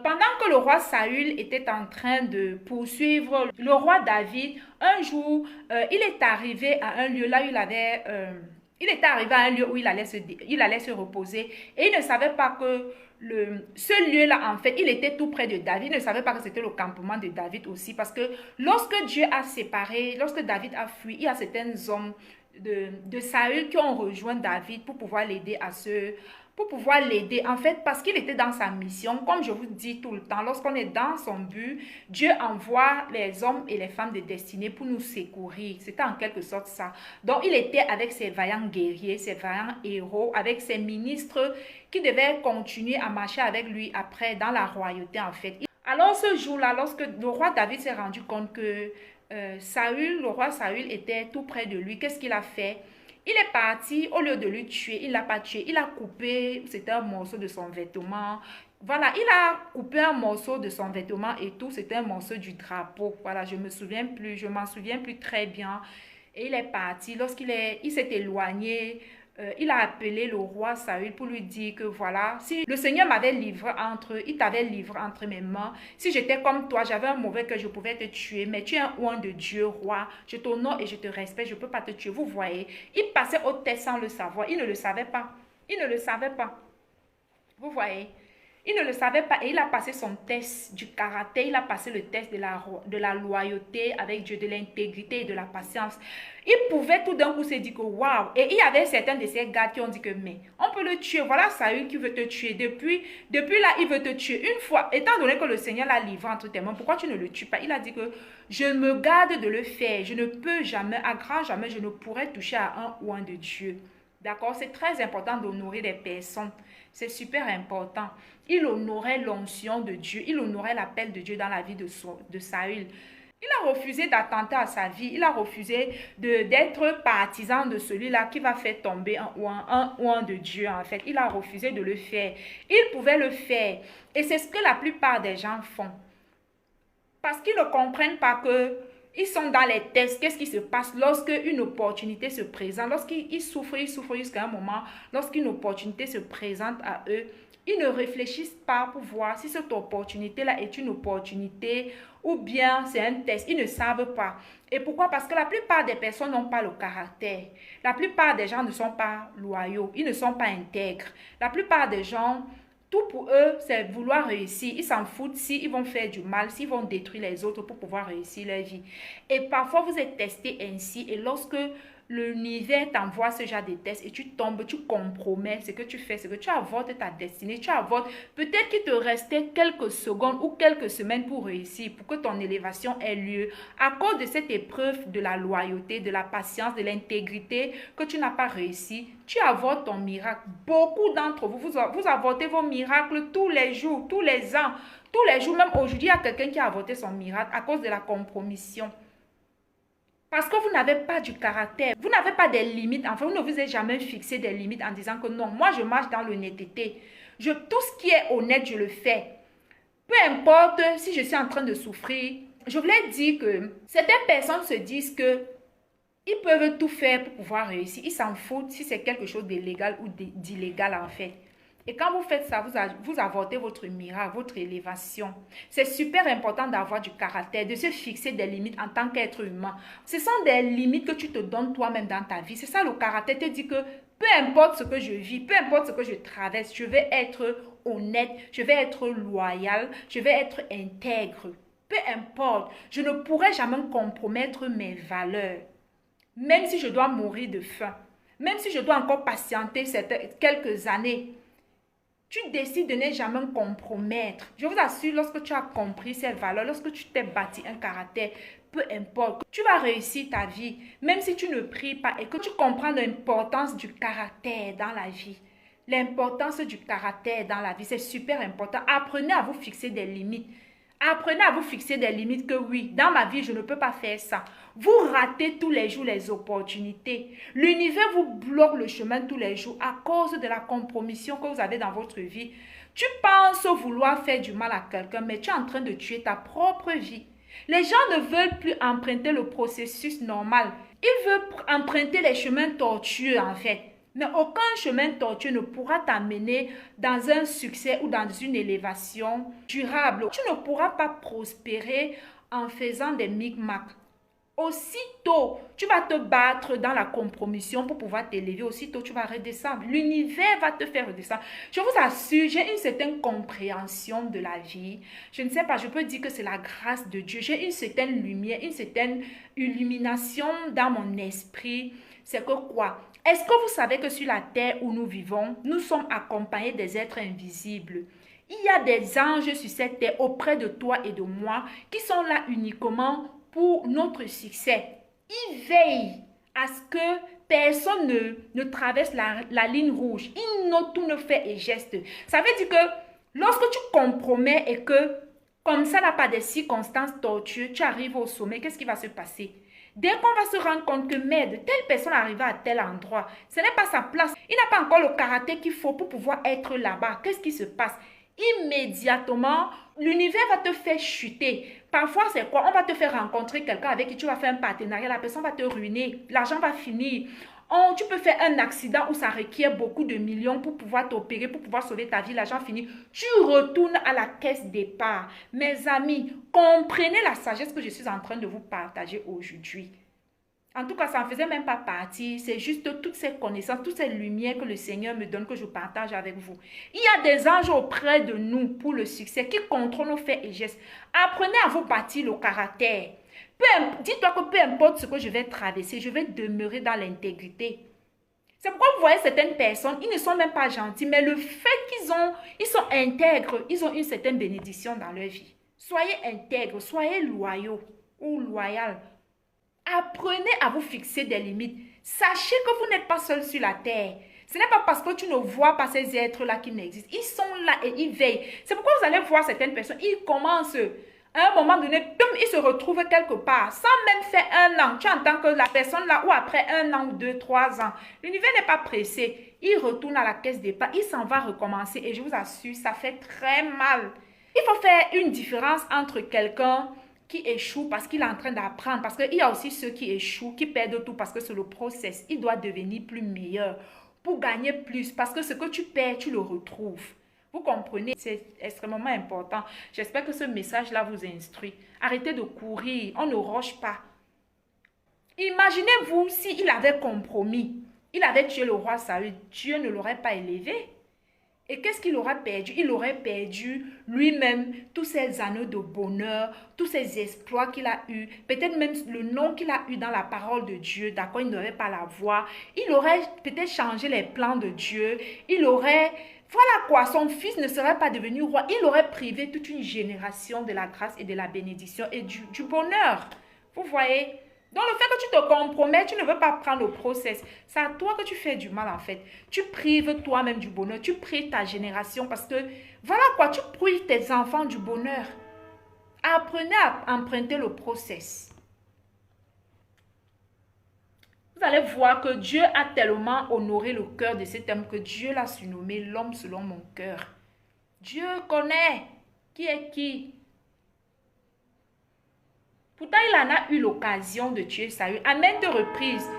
Pendant que le roi Saül était en train de poursuivre le roi David, un jour, il est arrivé à un lieu là où il était arrivé à un lieu où il allait se reposer et il ne savait pas que ce lieu-là, en fait, il était tout près de David. Il ne savait pas que c'était le campement de David aussi parce que lorsque Dieu a séparé, lorsque David a fui, il y a certains hommes de Saül qui ont rejoint David pour pouvoir l'aider en fait, parce qu'il était dans sa mission. Comme je vous dis tout le temps, lorsqu'on est dans son but, Dieu envoie les hommes et les femmes de destinée pour nous secourir. C'était en quelque sorte ça. Donc, il était avec ses vaillants guerriers, ses vaillants héros, avec ses ministres qui devaient continuer à marcher avec lui après dans la royauté, en fait. Alors, ce jour-là, lorsque le roi David s'est rendu compte que le roi Saül était tout près de lui, qu'est-ce qu'il a fait? Il est parti, au lieu de le tuer, il ne l'a pas tué, il a coupé, c'était un morceau de son vêtement. Voilà, il a coupé un morceau de son vêtement et tout, c'était un morceau du drapeau. Voilà, je m'en souviens plus très bien. Et il est parti, il s'est éloigné, il a appelé le roi Saül pour lui dire que voilà, si le Seigneur il t'avait livré entre mes mains, si j'étais comme toi, j'avais un mauvais cœur, je pouvais te tuer, mais tu es un oint de Dieu, roi, je t'honore et je te respecte, je ne peux pas te tuer. Vous voyez, il passait au test sans le savoir, il ne le savait pas, il ne le savait pas, vous voyez. Il ne le savait pas et il a passé son test du caractère, il a passé le test de la loyauté avec Dieu, de l'intégrité et de la patience. Il pouvait tout d'un coup se dire que waouh. Et il y avait certains de ces gars qui ont dit que mais on peut le tuer. Voilà Saül qui veut te tuer. Depuis là, il veut te tuer. Une fois, étant donné que le Seigneur l'a livré entre tes mains, pourquoi tu ne le tues pas? Il a dit que je me garde de le faire. Je ne peux jamais, à grand jamais, je ne pourrais toucher à un oint de Dieu. D'accord? C'est très important d'honorer les personnes. C'est super important. Il honorait l'onction de Dieu. Il honorait l'appel de Dieu dans la vie de Saül. Il a refusé d'attenter à sa vie. Il a refusé d'être partisan de celui-là qui va faire tomber un oint de Dieu, en fait. Il a refusé de le faire. Il pouvait le faire. Et c'est ce que la plupart des gens font. Parce qu'ils ne comprennent pas que ils sont dans les tests. Qu'est-ce qui se passe lorsque une opportunité se présente? Lorsqu'ils souffrent jusqu'à un moment. Lorsqu'une opportunité se présente à eux, ils ne réfléchissent pas pour voir si cette opportunité-là est une opportunité ou bien c'est un test. Ils ne savent pas. Et pourquoi? Parce que la plupart des personnes n'ont pas le caractère. La plupart des gens ne sont pas loyaux. Ils ne sont pas intègres. La plupart des gens, tout pour eux, c'est vouloir réussir. Ils s'en foutent s'ils vont faire du mal, s'ils vont détruire les autres pour pouvoir réussir leur vie. Et parfois, vous êtes testé ainsi. Et lorsque l'univers t'envoie ce genre de tests et tu tombes, tu compromets ce que tu fais, ce que tu avortes ta destinée, tu avortes. Peut-être qu'il te restait quelques secondes ou quelques semaines pour réussir, pour que ton élévation ait lieu. À cause de cette épreuve de la loyauté, de la patience, de l'intégrité que tu n'as pas réussi, tu avortes ton miracle. Beaucoup d'entre vous, vous avortez vos miracles tous les jours, tous les ans, tous les jours. Même aujourd'hui, il y a quelqu'un qui a avorté son miracle à cause de la compromission. Parce que vous n'avez pas du caractère, vous n'avez pas des limites. Enfin, vous ne vous êtes jamais fixé des limites en disant que non, moi je marche dans l'honnêteté. Tout ce qui est honnête, je le fais. Peu importe si je suis en train de souffrir. Je voulais dire que certaines personnes se disent que ils peuvent tout faire pour pouvoir réussir. Ils s'en foutent si c'est quelque chose d'illégal ou d'illégal en fait. Et quand vous faites ça, vous avortez votre miracle, votre élévation. C'est super important d'avoir du caractère, de se fixer des limites en tant qu'être humain. Ce sont des limites que tu te donnes toi-même dans ta vie. C'est ça le caractère, te dit que peu importe ce que je vis, peu importe ce que je traverse, je vais être honnête, je vais être loyal, je vais être intègre. Peu importe, je ne pourrai jamais compromettre mes valeurs. Même si je dois mourir de faim, même si je dois encore patienter quelques années, tu décides de ne jamais compromettre. Je vous assure, lorsque tu as compris ces valeurs, lorsque tu t'es bâti un caractère, peu importe, tu vas réussir ta vie, même si tu ne pries pas et que tu comprends l'importance du caractère dans la vie. L'importance du caractère dans la vie, c'est super important. Apprenez à vous fixer des limites. Apprenez à vous fixer des limites que oui, dans ma vie, je ne peux pas faire ça. Vous ratez tous les jours les opportunités. L'univers vous bloque le chemin tous les jours à cause de la compromission que vous avez dans votre vie. Tu penses vouloir faire du mal à quelqu'un, mais tu es en train de tuer ta propre vie. Les gens ne veulent plus emprunter le processus normal. Ils veulent emprunter les chemins tortueux en fait. Mais aucun chemin tortueux ne pourra t'amener dans un succès ou dans une élévation durable. Tu ne pourras pas prospérer en faisant des micmacs. Aussitôt, tu vas te battre dans la compromission pour pouvoir t'élever. Aussitôt, tu vas redescendre. L'univers va te faire redescendre. Je vous assure, j'ai une certaine compréhension de la vie. Je ne sais pas, je peux dire que c'est la grâce de Dieu. J'ai une certaine lumière, une certaine illumination dans mon esprit. C'est que quoi? Est-ce que vous savez que sur la terre où nous vivons, nous sommes accompagnés des êtres invisibles? Il y a des anges sur cette terre auprès de toi et de moi qui sont là uniquement pour notre succès. Ils veillent à ce que personne ne traverse la ligne rouge. Ils notent tous nos faits et gestes. Ça veut dire que lorsque tu compromets et que, comme ça n'a pas des circonstances tortueuses, tu arrives au sommet, qu'est-ce qui va se passer? Dès qu'on va se rendre compte que merde, telle personne est arrivée à tel endroit, ce n'est pas sa place. Il n'a pas encore le caractère qu'il faut pour pouvoir être là-bas. Qu'est-ce qui se passe? Immédiatement, l'univers va te faire chuter. Parfois, c'est quoi? On va te faire rencontrer quelqu'un avec qui tu vas faire un partenariat. La personne va te ruiner. L'argent va finir. Tu peux faire un accident où ça requiert beaucoup de millions pour pouvoir t'opérer, pour pouvoir sauver ta vie. L'argent finit. Tu retournes à la caisse départ. Mes amis, comprenez la sagesse que je suis en train de vous partager aujourd'hui. En tout cas, ça ne faisait même pas partie. C'est juste toutes ces connaissances, toutes ces lumières que le Seigneur me donne, que je partage avec vous. Il y a des anges auprès de nous pour le succès qui contrôlent nos faits et gestes. Apprenez à vous bâtir le caractère. Dis-toi que peu importe ce que je vais traverser, je vais demeurer dans l'intégrité. C'est pourquoi vous voyez certaines personnes, ils ne sont même pas gentils, mais le fait ils sont intègres, ils ont une certaine bénédiction dans leur vie. Soyez intègres, soyez loyaux ou loyales. Apprenez à vous fixer des limites. Sachez que vous n'êtes pas seul sur la terre. Ce n'est pas parce que tu ne vois pas ces êtres-là qui n'existent. Ils sont là et ils veillent. C'est pourquoi vous allez voir certaines personnes, ils commencent à un moment donné, ils se retrouvent quelque part, sans même faire un an. Tu entends que la personne là, ou après un an ou 2, 3 ans, l'univers n'est pas pressé. Il retourne à la caisse départ, il s'en va recommencer. Et je vous assure, ça fait très mal. Il faut faire une différence entre quelqu'un qui échoue parce qu'il est en train d'apprendre. Parce qu'il y a aussi ceux qui échouent, qui perdent tout parce que c'est le process. Il doit devenir plus meilleur pour gagner plus. Parce que ce que tu perds, tu le retrouves. Vous comprenez? C'est extrêmement important. J'espère que ce message-là vous instruit. Arrêtez de courir. On ne roche pas. Imaginez-vous s'il avait compromis. Il avait tué le roi Saül. Dieu ne l'aurait pas élevé. Et qu'est-ce qu'il aura perdu? Il aurait perdu lui-même tous ses anneaux de bonheur, tous ses exploits qu'il a eus, peut-être même le nom qu'il a eu dans la parole de Dieu, d'accord, il n'aurait pas la voix. Il aurait peut-être changé les plans de Dieu. Il aurait, voilà quoi, son fils ne serait pas devenu roi. Il aurait privé toute une génération de la grâce et de la bénédiction et du bonheur. Vous voyez? Donc le fait que tu te compromets, tu ne veux pas prendre le process. C'est à toi que tu fais du mal en fait. Tu prives toi-même du bonheur. Tu prives ta génération parce que, voilà quoi, tu prives tes enfants du bonheur. Apprenez à emprunter le process. Vous allez voir que Dieu a tellement honoré le cœur de cet homme que Dieu l'a surnommé l'homme selon mon cœur. Dieu connaît qui est qui. Pourtant, il en a eu l'occasion de tuer Saül à maintes reprises.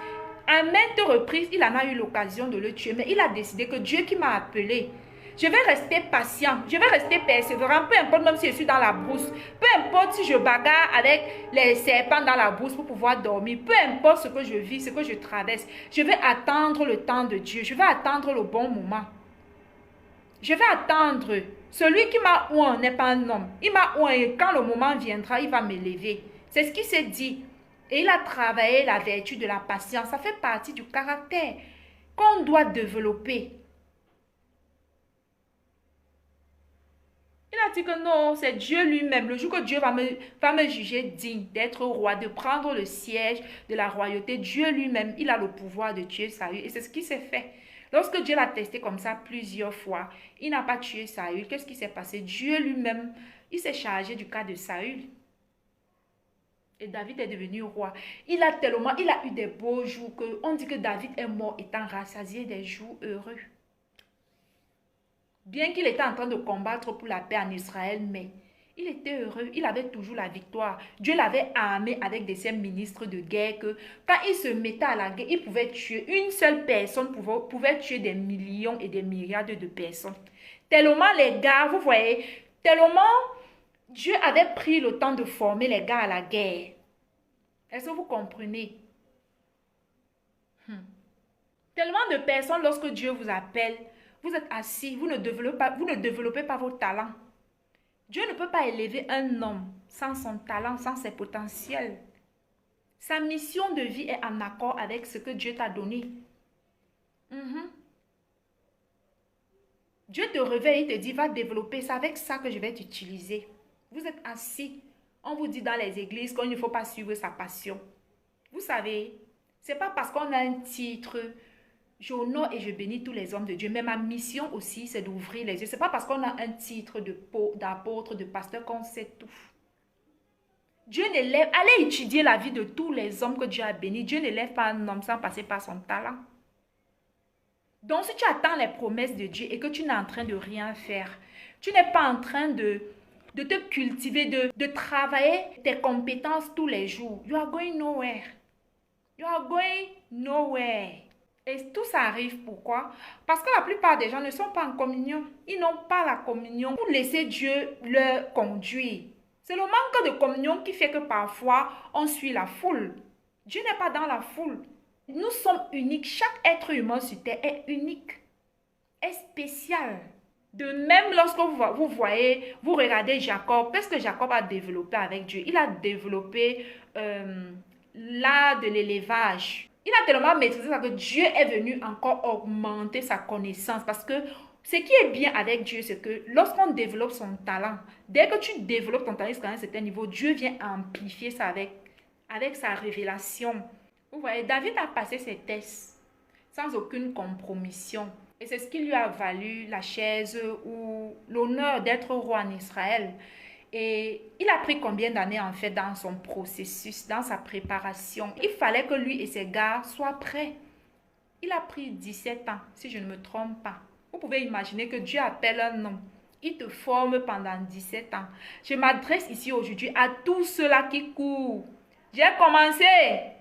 À maintes reprises, il en a eu l'occasion de le tuer. Mais il a décidé que Dieu qui m'a appelé, je vais rester patient, je vais rester persévérant, peu importe même si je suis dans la brousse, peu importe si je bagarre avec les serpents dans la brousse pour pouvoir dormir, peu importe ce que je vis, ce que je traverse, je vais attendre le temps de Dieu, je vais attendre le bon moment. Je vais attendre. Celui qui m'a oint n'est pas un homme. Il m'a oint et quand le moment viendra, il va m'élever. C'est ce qui s'est dit. Et il a travaillé la vertu de la patience. Ça fait partie du caractère qu'on doit développer. Il a dit que non, c'est Dieu lui-même. Le jour que Dieu va me juger digne d'être roi, de prendre le siège de la royauté, Dieu lui-même, il a le pouvoir de tuer Saül. Et c'est ce qui s'est fait. Lorsque Dieu l'a testé comme ça plusieurs fois, il n'a pas tué Saül. Qu'est-ce qui s'est passé? Dieu lui-même, il s'est chargé du cas de Saül. Et David est devenu roi. Il a eu des beaux jours que on dit que David est mort étant rassasié des jours heureux. Bien qu'il était en train de combattre pour la paix en Israël, mais il était heureux, il avait toujours la victoire. Dieu l'avait armé avec ses ministres de guerre que quand il se mettait à la guerre, il pouvait tuer une seule personne, pouvait tuer des millions et des milliards de personnes. Tellement les gars, vous voyez, tellement Dieu avait pris le temps de former les gars à la guerre. Est-ce que vous comprenez? Tellement de personnes, lorsque Dieu vous appelle, vous êtes assis, vous ne développez pas vos talents. Dieu ne peut pas élever un homme sans son talent, sans ses potentiels. Sa mission de vie est en accord avec ce que Dieu t'a donné. Dieu te réveille, il te dit, va développer, c'est avec ça que je vais t'utiliser. Vous êtes assis. On vous dit dans les églises qu'il ne faut pas suivre sa passion. Vous savez, ce n'est pas parce qu'on a un titre, j'honore et je bénis tous les hommes de Dieu. Mais ma mission aussi, c'est d'ouvrir les yeux. Ce n'est pas parce qu'on a un titre d'apôtre, de pasteur qu'on sait tout. Dieu n'élève, allez étudier la vie de tous les hommes que Dieu a bénis. Dieu n'élève pas un homme sans passer par son talent. Donc, si tu attends les promesses de Dieu et que tu n'es en train de rien faire, tu n'es pas en train de te cultiver, de travailler tes compétences tous les jours, you are going nowhere. You are going nowhere. Et tout ça arrive pourquoi? Parce que la plupart des gens ne sont pas en communion. Ils n'ont pas la communion pour laisser Dieu leur conduire. C'est le manque de communion qui fait que parfois on suit la foule. Dieu n'est pas dans la foule. Nous sommes uniques. Chaque être humain sur terre est unique, est spécial. De même, lorsque vous voyez, vous regardez Jacob, qu'est-ce que Jacob a développé avec Dieu? Il a développé l'art de l'élevage. Il a tellement maîtrisé ça que Dieu est venu encore augmenter sa connaissance. Parce que ce qui est bien avec Dieu, c'est que lorsqu'on développe son talent, dès que tu développes ton talent jusqu'à un certain niveau, Dieu vient amplifier ça avec sa révélation. Vous voyez, David a passé ses tests sans aucune compromission. Et c'est ce qui lui a valu la chaise ou l'honneur d'être roi en Israël. Et il a pris combien d'années en fait dans son processus, dans sa préparation? Il fallait que lui et ses gars soient prêts. Il a pris 17 ans, si je ne me trompe pas. Vous pouvez imaginer que Dieu appelle un homme. Il te forme pendant 17 ans. Je m'adresse ici aujourd'hui à tous ceux-là qui courent. J'ai commencé,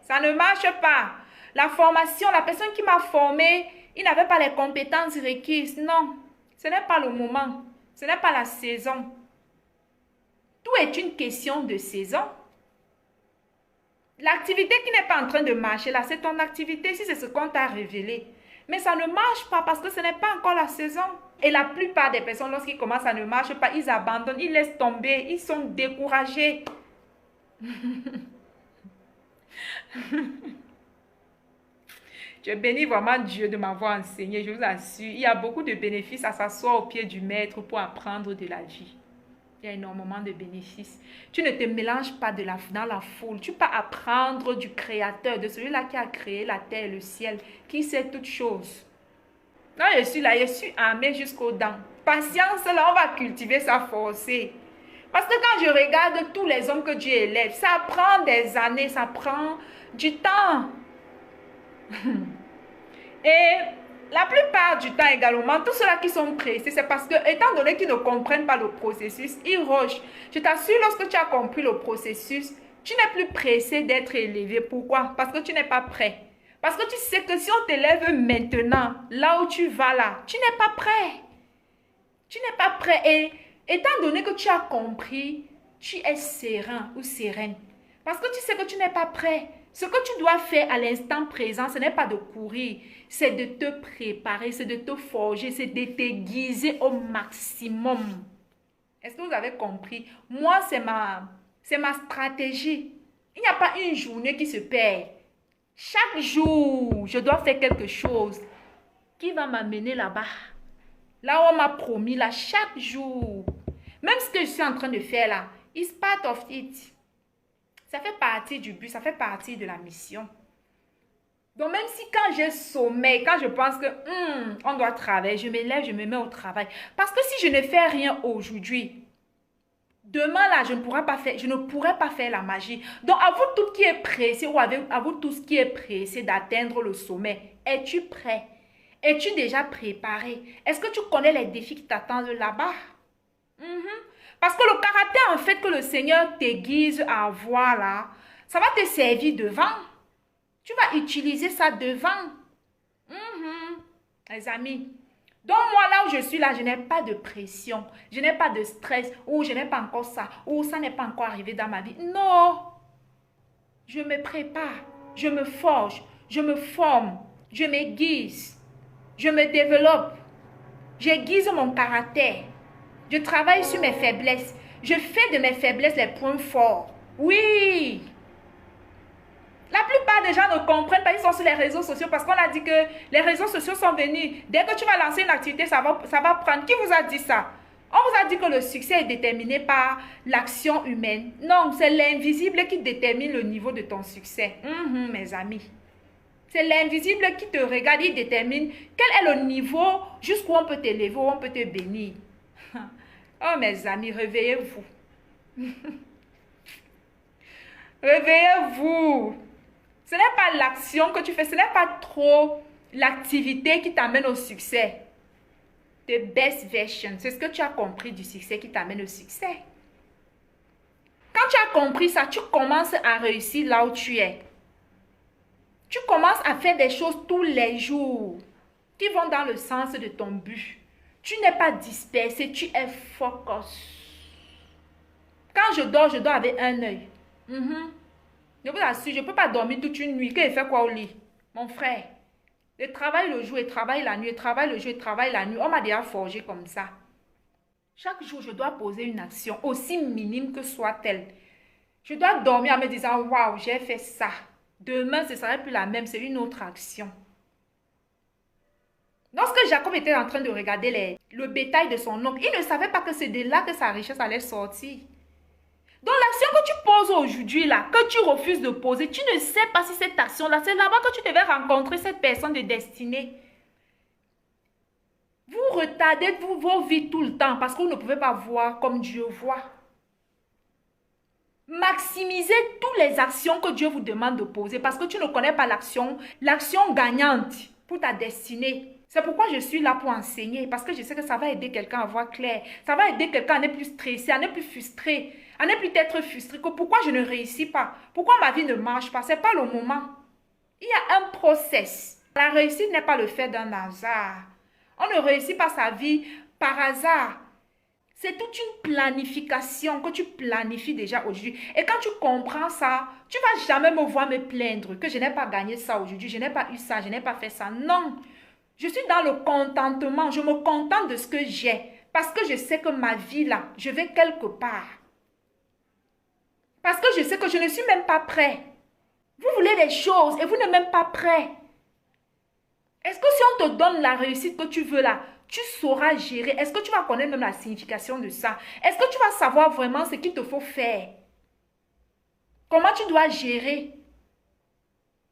ça ne marche pas. La formation, la personne qui m'a formé, il n'avait pas les compétences requises. Non, ce n'est pas le moment. Ce n'est pas la saison. Tout est une question de saison. L'activité qui n'est pas en train de marcher là, c'est ton activité si c'est ce qu'on t'a révélé. Mais ça ne marche pas parce que ce n'est pas encore la saison. Et la plupart des personnes, lorsqu'ils commencent à ne marcher pas, ils abandonnent, ils laissent tomber, ils sont découragés. Je bénis vraiment Dieu de m'avoir enseigné, je vous assure. Il y a beaucoup de bénéfices à s'asseoir au pied du maître pour apprendre de la vie. Il y a énormément de bénéfices. Tu ne te mélanges pas dans la foule. Tu peux apprendre du Créateur, de celui-là qui a créé la terre et le ciel, qui sait toutes choses. Là, je suis armée jusqu'aux dents. Patience, là, on va cultiver ça forcé. Parce que quand je regarde tous les hommes que Dieu élève, ça prend des années, ça prend du temps. Et la plupart du temps également, tous ceux-là qui sont pressés, c'est parce que, étant donné qu'ils ne comprennent pas le processus, ils rushent. Je t'assure, lorsque tu as compris le processus, tu n'es plus pressé d'être élevé. Pourquoi? Parce que tu n'es pas prêt. Parce que tu sais que si on t'élève maintenant, là où tu vas là, tu n'es pas prêt. Tu n'es pas prêt. Et étant donné que tu as compris, tu es serein ou sereine. Parce que tu sais que tu n'es pas prêt. Ce que tu dois faire à l'instant présent, ce n'est pas de courir, c'est de te préparer, c'est de te forger, c'est de t'aiguiser au maximum. Est-ce que vous avez compris? Moi, c'est ma stratégie. Il n'y a pas une journée qui se perd. Chaque jour, je dois faire quelque chose qui va m'amener là-bas. Là où on m'a promis, là, chaque jour. Même ce que je suis en train de faire là, it's part of it. Ça fait partie du but, ça fait partie de la mission. Donc même si quand j'ai sommeil, quand je pense que on doit travailler, je me lève, je me mets au travail. Parce que si je ne fais rien aujourd'hui, demain là, je ne pourrai pas faire la magie. Donc à vous tout qui est pressé ou à vous tous qui est pressé d'atteindre le sommet, es-tu prêt? Es-tu déjà préparé? Est-ce que tu connais les défis qui t'attendent là-bas? Parce que le caractère, en fait, que le Seigneur t'aiguise à avoir là, ça va te servir devant. Tu vas utiliser ça devant. Les amis. Donc, moi, là où je suis là, je n'ai pas de pression. Je n'ai pas de stress. Ou je n'ai pas encore ça. Ou ça n'est pas encore arrivé dans ma vie. Non. Je me prépare. Je me forge. Je me forme. Je m'aiguise. Je me développe. J'aiguise mon caractère. Je travaille sur mes faiblesses. Je fais de mes faiblesses les points forts. Oui. La plupart des gens ne comprennent pas. Ils sont sur les réseaux sociaux parce qu'on a dit que les réseaux sociaux sont venus. Dès que tu vas lancer une activité, ça va prendre. Qui vous a dit ça? On vous a dit que le succès est déterminé par l'action humaine. Non, c'est l'invisible qui détermine le niveau de ton succès. Mes amis. C'est l'invisible qui te regarde. Il détermine quel est le niveau jusqu'où on peut t'élever, où on peut te bénir. Oh mes amis, réveillez-vous. Réveillez-vous. Ce n'est pas l'action que tu fais, ce n'est pas trop l'activité qui t'amène au succès. The best version, c'est ce que tu as compris du succès qui t'amène au succès. Quand tu as compris ça, tu commences à réussir là où tu es. Tu commences à faire des choses tous les jours qui vont dans le sens de ton but. Tu n'es pas dispersé, tu es focus. Quand je dors avec un œil. Je vous assure, je ne peux pas dormir toute une nuit. Que je fais quoi au lit? Mon frère, je travaille le jour et travaille la nuit. Je travaille le jour et travaille la nuit. On m'a déjà forgé comme ça. Chaque jour, je dois poser une action, aussi minime que soit-elle. Je dois dormir en me disant, waouh, j'ai fait ça. Demain, ce ne serait plus la même, c'est une autre action. Lorsque Jacob était en train de regarder le bétail de son oncle, il ne savait pas que c'est de là que sa richesse allait sortir. Donc l'action que tu poses aujourd'hui, là, que tu refuses de poser, tu ne sais pas si cette action-là, c'est là-bas que tu devais rencontrer cette personne de destinée. Vous retardez vos vies tout le temps parce que vous ne pouvez pas voir comme Dieu voit. Maximisez toutes les actions que Dieu vous demande de poser parce que tu ne connais pas l'action gagnante pour ta destinée. C'est pourquoi je suis là pour enseigner, parce que je sais que ça va aider quelqu'un à voir clair. Ça va aider quelqu'un à ne plus stresser, à ne plus frustrer, à ne plus être frustré. Que pourquoi je ne réussis pas? Pourquoi ma vie ne marche pas? Ce n'est pas le moment. Il y a un process. La réussite n'est pas le fait d'un hasard. On ne réussit pas sa vie par hasard. C'est toute une planification que tu planifies déjà aujourd'hui. Et quand tu comprends ça, tu ne vas jamais me voir me plaindre que je n'ai pas gagné ça aujourd'hui, je n'ai pas eu ça, je n'ai pas fait ça. Non. Je suis dans le contentement. Je me contente de ce que j'ai. Parce que je sais que ma vie là, je vais quelque part. Parce que je sais que je ne suis même pas prêt. Vous voulez des choses et vous n'êtes même pas prêt. Est-ce que si on te donne la réussite que tu veux là, tu sauras gérer? Est-ce que tu vas connaître même la signification de ça? Est-ce que tu vas savoir vraiment ce qu'il te faut faire? Comment tu dois gérer?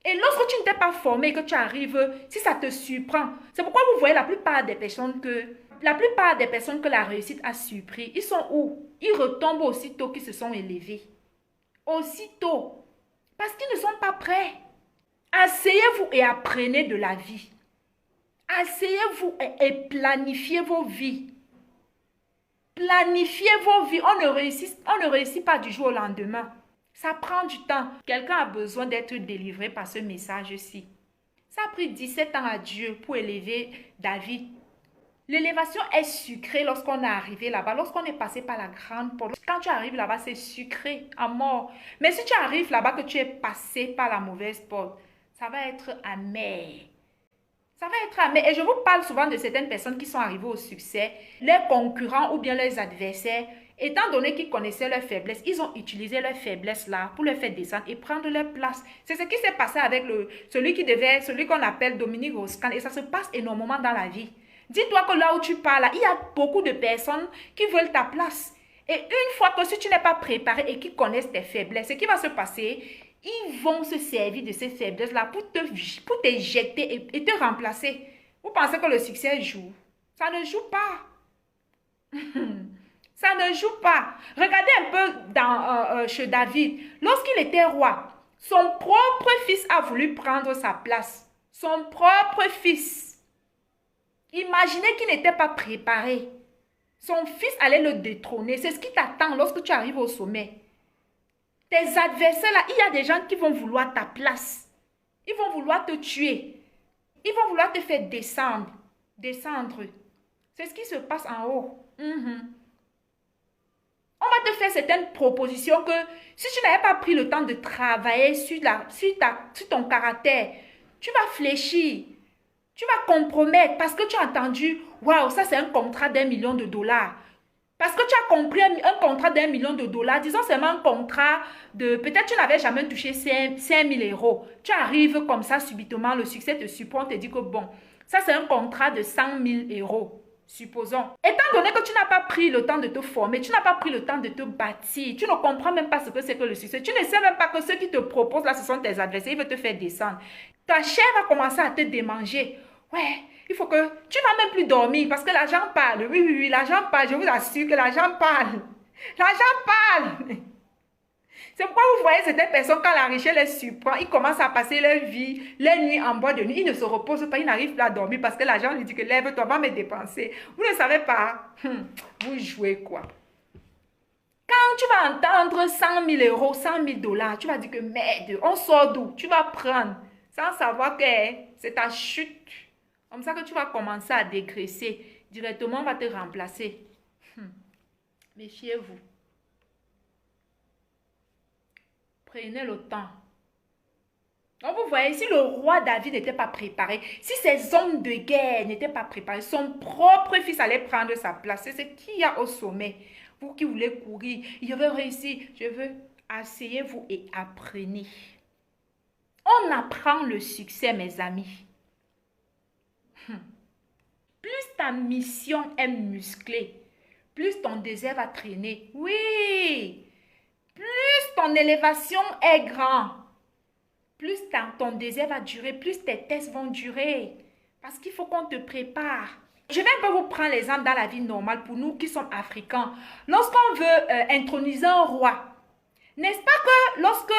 Et lorsque tu ne t'es pas formé et que tu arrives, si ça te surprend, c'est pourquoi vous voyez la plupart des personnes que la réussite a surpris, ils sont où? Ils retombent aussitôt qu'ils se sont élevés. Aussitôt. Parce qu'ils ne sont pas prêts. Asseyez-vous et apprenez de la vie. Asseyez-vous et planifiez vos vies. Planifiez vos vies. On ne réussit pas du jour au lendemain. Ça prend du temps. Quelqu'un a besoin d'être délivré par ce message-ci. Ça a pris 17 ans à Dieu pour élever David. L'élévation est sucrée lorsqu'on est arrivé là-bas. Lorsqu'on est passé par la grande porte. Quand tu arrives là-bas, c'est sucré à mort. Mais si tu arrives là-bas que tu es passé par la mauvaise porte, ça va être amer. Ça va être amer. Et je vous parle souvent de certaines personnes qui sont arrivées au succès. Leurs concurrents ou bien leurs adversaires, étant donné qu'ils connaissaient leurs faiblesses, ils ont utilisé leurs faiblesses là pour les faire descendre et prendre leur place. C'est ce qui s'est passé avec celui qu'on appelle Dominique Strauss-Kahn. Et ça se passe énormément dans la vie. Dis-toi que là où tu parles, il y a beaucoup de personnes qui veulent ta place. Et une fois que si tu n'es pas préparé et qu'ils connaissent tes faiblesses, ce qui va se passer, ils vont se servir de ces faiblesses-là pour t'éjecter et te remplacer. Vous pensez que le succès joue? Ça ne joue pas. Ça ne joue pas. Regardez un peu chez David. Lorsqu'il était roi, son propre fils a voulu prendre sa place. Son propre fils. Imaginez qu'il n'était pas préparé. Son fils allait le détrôner. C'est ce qui t'attend lorsque tu arrives au sommet. Tes adversaires, là, il y a des gens qui vont vouloir ta place. Ils vont vouloir te tuer. Ils vont vouloir te faire descendre. C'est ce qui se passe en haut. On va te faire certaines propositions que si tu n'avais pas pris le temps de travailler sur ton caractère, tu vas fléchir. Tu vas compromettre parce que tu as entendu, waouh, ça c'est un contrat d'1 million de dollars. Parce que tu as compris un contrat d'1 million de dollars, disons seulement un contrat de, peut-être tu n'avais jamais touché 5 000 euros. Tu arrives comme ça subitement, le succès te surprend, te dit que bon, ça c'est un contrat de 100 000 euros, supposons. Étant donné que tu n'as pas pris le temps de te former, tu n'as pas pris le temps de te bâtir, tu ne comprends même pas ce que c'est que le succès, tu ne sais même pas que ceux qui te proposent là, ce sont tes adversaires, ils veulent te faire descendre. Ta chair va commencer à te démanger. Ouais, il faut que... Tu ne vas même plus dormir parce que l'argent parle. Oui, oui, oui, l'argent parle. Je vous assure que l'argent parle. L'argent parle. C'est pourquoi vous voyez certaines personnes, quand la richesse les surprend, ils commencent à passer leur vie, les nuits en boîte de nuit. Ils ne se reposent pas, ils n'arrivent plus à dormir parce que l'argent lui dit que lève-toi, va me dépenser. Vous ne savez pas. Vous jouez quoi? Quand tu vas entendre 100 000 euros, 100 000 dollars, tu vas dire que merde, on sort d'où? Tu vas prendre sans savoir que c'est ta chute. Comme ça que tu vas commencer à dégraisser. Directement, on va te remplacer. Méfiez-vous. Prenez le temps. Donc vous voyez, si le roi David n'était pas préparé, si ses hommes de guerre n'étaient pas préparés, son propre fils allait prendre sa place. C'est ce qu'il y a au sommet. Vous qui voulez courir, je veux réussir, je veux, asseyez-vous et apprenez. On apprend le succès, mes amis. Plus ta mission est musclée, plus ton désir va traîner. Oui, plus ton élévation est grande, plus ton désir va durer, plus tes tests vont durer. Parce qu'il faut qu'on te prépare. Je vais un peu vous prendre l'exemple dans la vie normale pour nous qui sommes africains. Lorsqu'on veut introniser un roi, n'est-ce pas que lorsque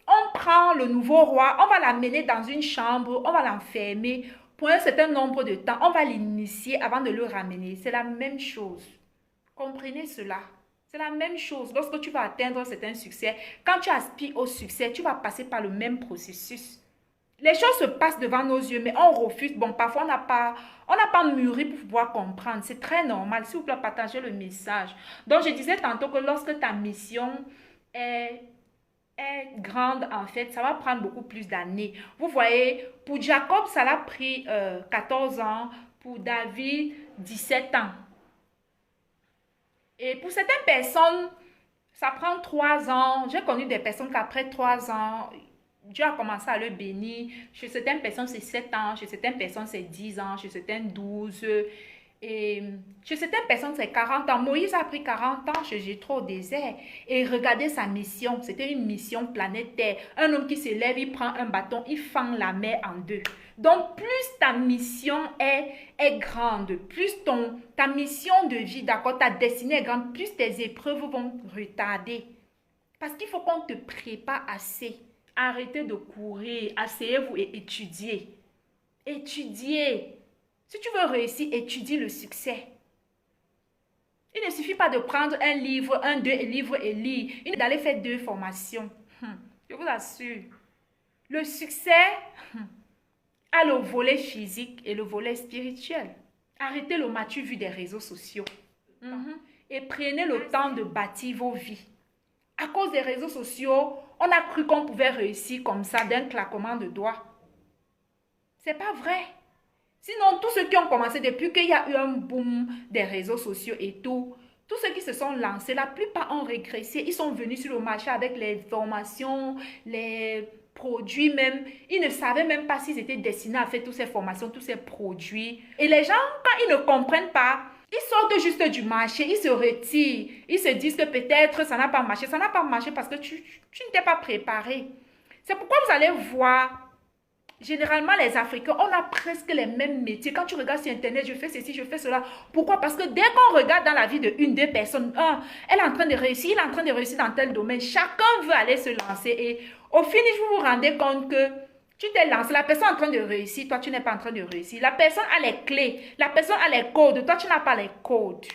on prend le nouveau roi, on va l'amener dans une chambre, on va l'enfermer pour un certain nombre de temps, on va l'initier avant de le ramener. C'est la même chose. Comprenez cela. C'est la même chose. Lorsque tu vas atteindre un certain succès, quand tu aspires au succès, tu vas passer par le même processus. Les choses se passent devant nos yeux, mais on refuse. Bon, parfois, on n'a pas mûri pour pouvoir comprendre. C'est très normal. S'il vous plaît, partagez le message. Donc, je disais tantôt que lorsque ta mission est est grande, en fait, ça va prendre beaucoup plus d'années. Vous voyez, pour Jacob, ça l'a pris 14 ans, pour David, 17 ans. Et pour certaines personnes, ça prend 3 ans. J'ai connu des personnes qu'après 3 ans, Dieu a commencé à le bénir. Chez certaines personnes, c'est 7 ans. Chez certaines personnes, c'est 10 ans. Chez certaines, 12. Et chez certaines personnes, c'est 40 ans. Moïse a pris 40 ans chez Jéthro au désert. Et regardez sa mission. C'était une mission planétaire. Un homme qui se lève, il prend un bâton, il fend la mer en deux. Donc, plus ta mission est grande, plus ta mission de vie, d'accord, ta destinée est grande, plus tes épreuves vont retarder. Parce qu'il faut qu'on te prépare assez. Arrêtez de courir, asseyez-vous et étudiez. Étudiez. Si tu veux réussir, étudie le succès. Il ne suffit pas de prendre un livre, deux livres et lire. Il est d'aller faire 2 formations. Je vous assure. Le succès a le volet physique et le volet spirituel. Arrêtez le matu vu des réseaux sociaux. Et prenez le temps de bâtir vos vies. À cause des réseaux sociaux, on a cru qu'on pouvait réussir comme ça d'un claquement de doigts. C'est pas vrai. Sinon, tous ceux qui ont commencé depuis qu'il y a eu un boom des réseaux sociaux et tout, tous ceux qui se sont lancés, la plupart ont régressé. Ils sont venus sur le marché avec les formations, les produits même. Ils ne savaient même pas s'ils étaient destinés à faire toutes ces formations, tous ces produits. Et les gens, quand ils ne comprennent pas, ils sortent juste du marché, ils se retirent. Ils se disent que peut-être ça n'a pas marché. Ça n'a pas marché parce que tu ne t'es pas préparé. C'est pourquoi vous allez voir... Généralement, les Africains, on a presque les mêmes métiers. Quand tu regardes sur Internet, je fais ceci, je fais cela. Pourquoi? Parce que dès qu'on regarde dans la vie de une, 2 personnes, elle est en train de réussir, il est en train de réussir dans tel domaine. Chacun veut aller se lancer. Et au finish, vous vous rendez compte que tu t'es lancé. La personne est en train de réussir, toi, tu n'es pas en train de réussir. La personne a les clés. La personne a les codes. Toi, tu n'as pas les codes.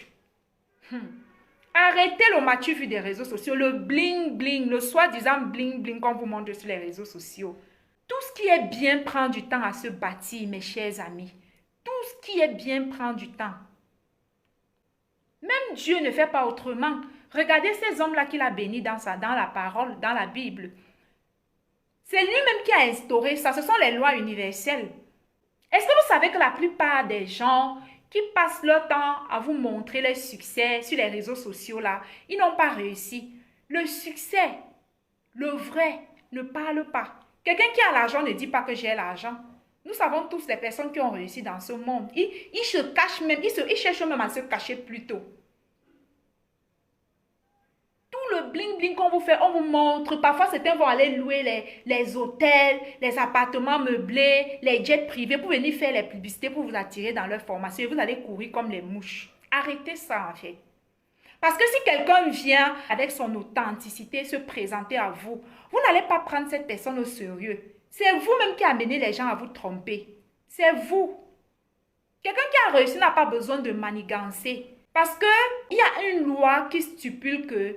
Arrêtez le matu vu des réseaux sociaux. Le bling-bling, le soi-disant bling-bling qu'on vous montre sur les réseaux sociaux. Tout ce qui est bien prend du temps à se bâtir, mes chers amis. Tout ce qui est bien prend du temps. Même Dieu ne fait pas autrement. Regardez ces hommes-là qu'il a bénis dans la parole, dans la Bible. C'est lui-même qui a instauré ça. Ce sont les lois universelles. Est-ce que vous savez que la plupart des gens qui passent leur temps à vous montrer leur succès sur les réseaux sociaux là, ils n'ont pas réussi. Le succès, le vrai, ne parle pas. Quelqu'un qui a l'argent ne dit pas que j'ai l'argent. Nous savons tous les personnes qui ont réussi dans ce monde. Ils se cachent même, ils cherchent même à se cacher plus tôt. Tout le bling-bling qu'on vous fait, on vous montre. Parfois, certains vont aller louer les hôtels, les appartements meublés, les jets privés pour venir faire les publicités pour vous attirer dans leur formation. Et vous allez courir comme les mouches. Arrêtez ça, en fait. Parce que si quelqu'un vient avec son authenticité se présenter à vous, vous n'allez pas prendre cette personne au sérieux. C'est vous-même qui amenez les gens à vous tromper. C'est vous. Quelqu'un qui a réussi n'a pas besoin de manigancer. Parce qu'il y a une loi qui stipule que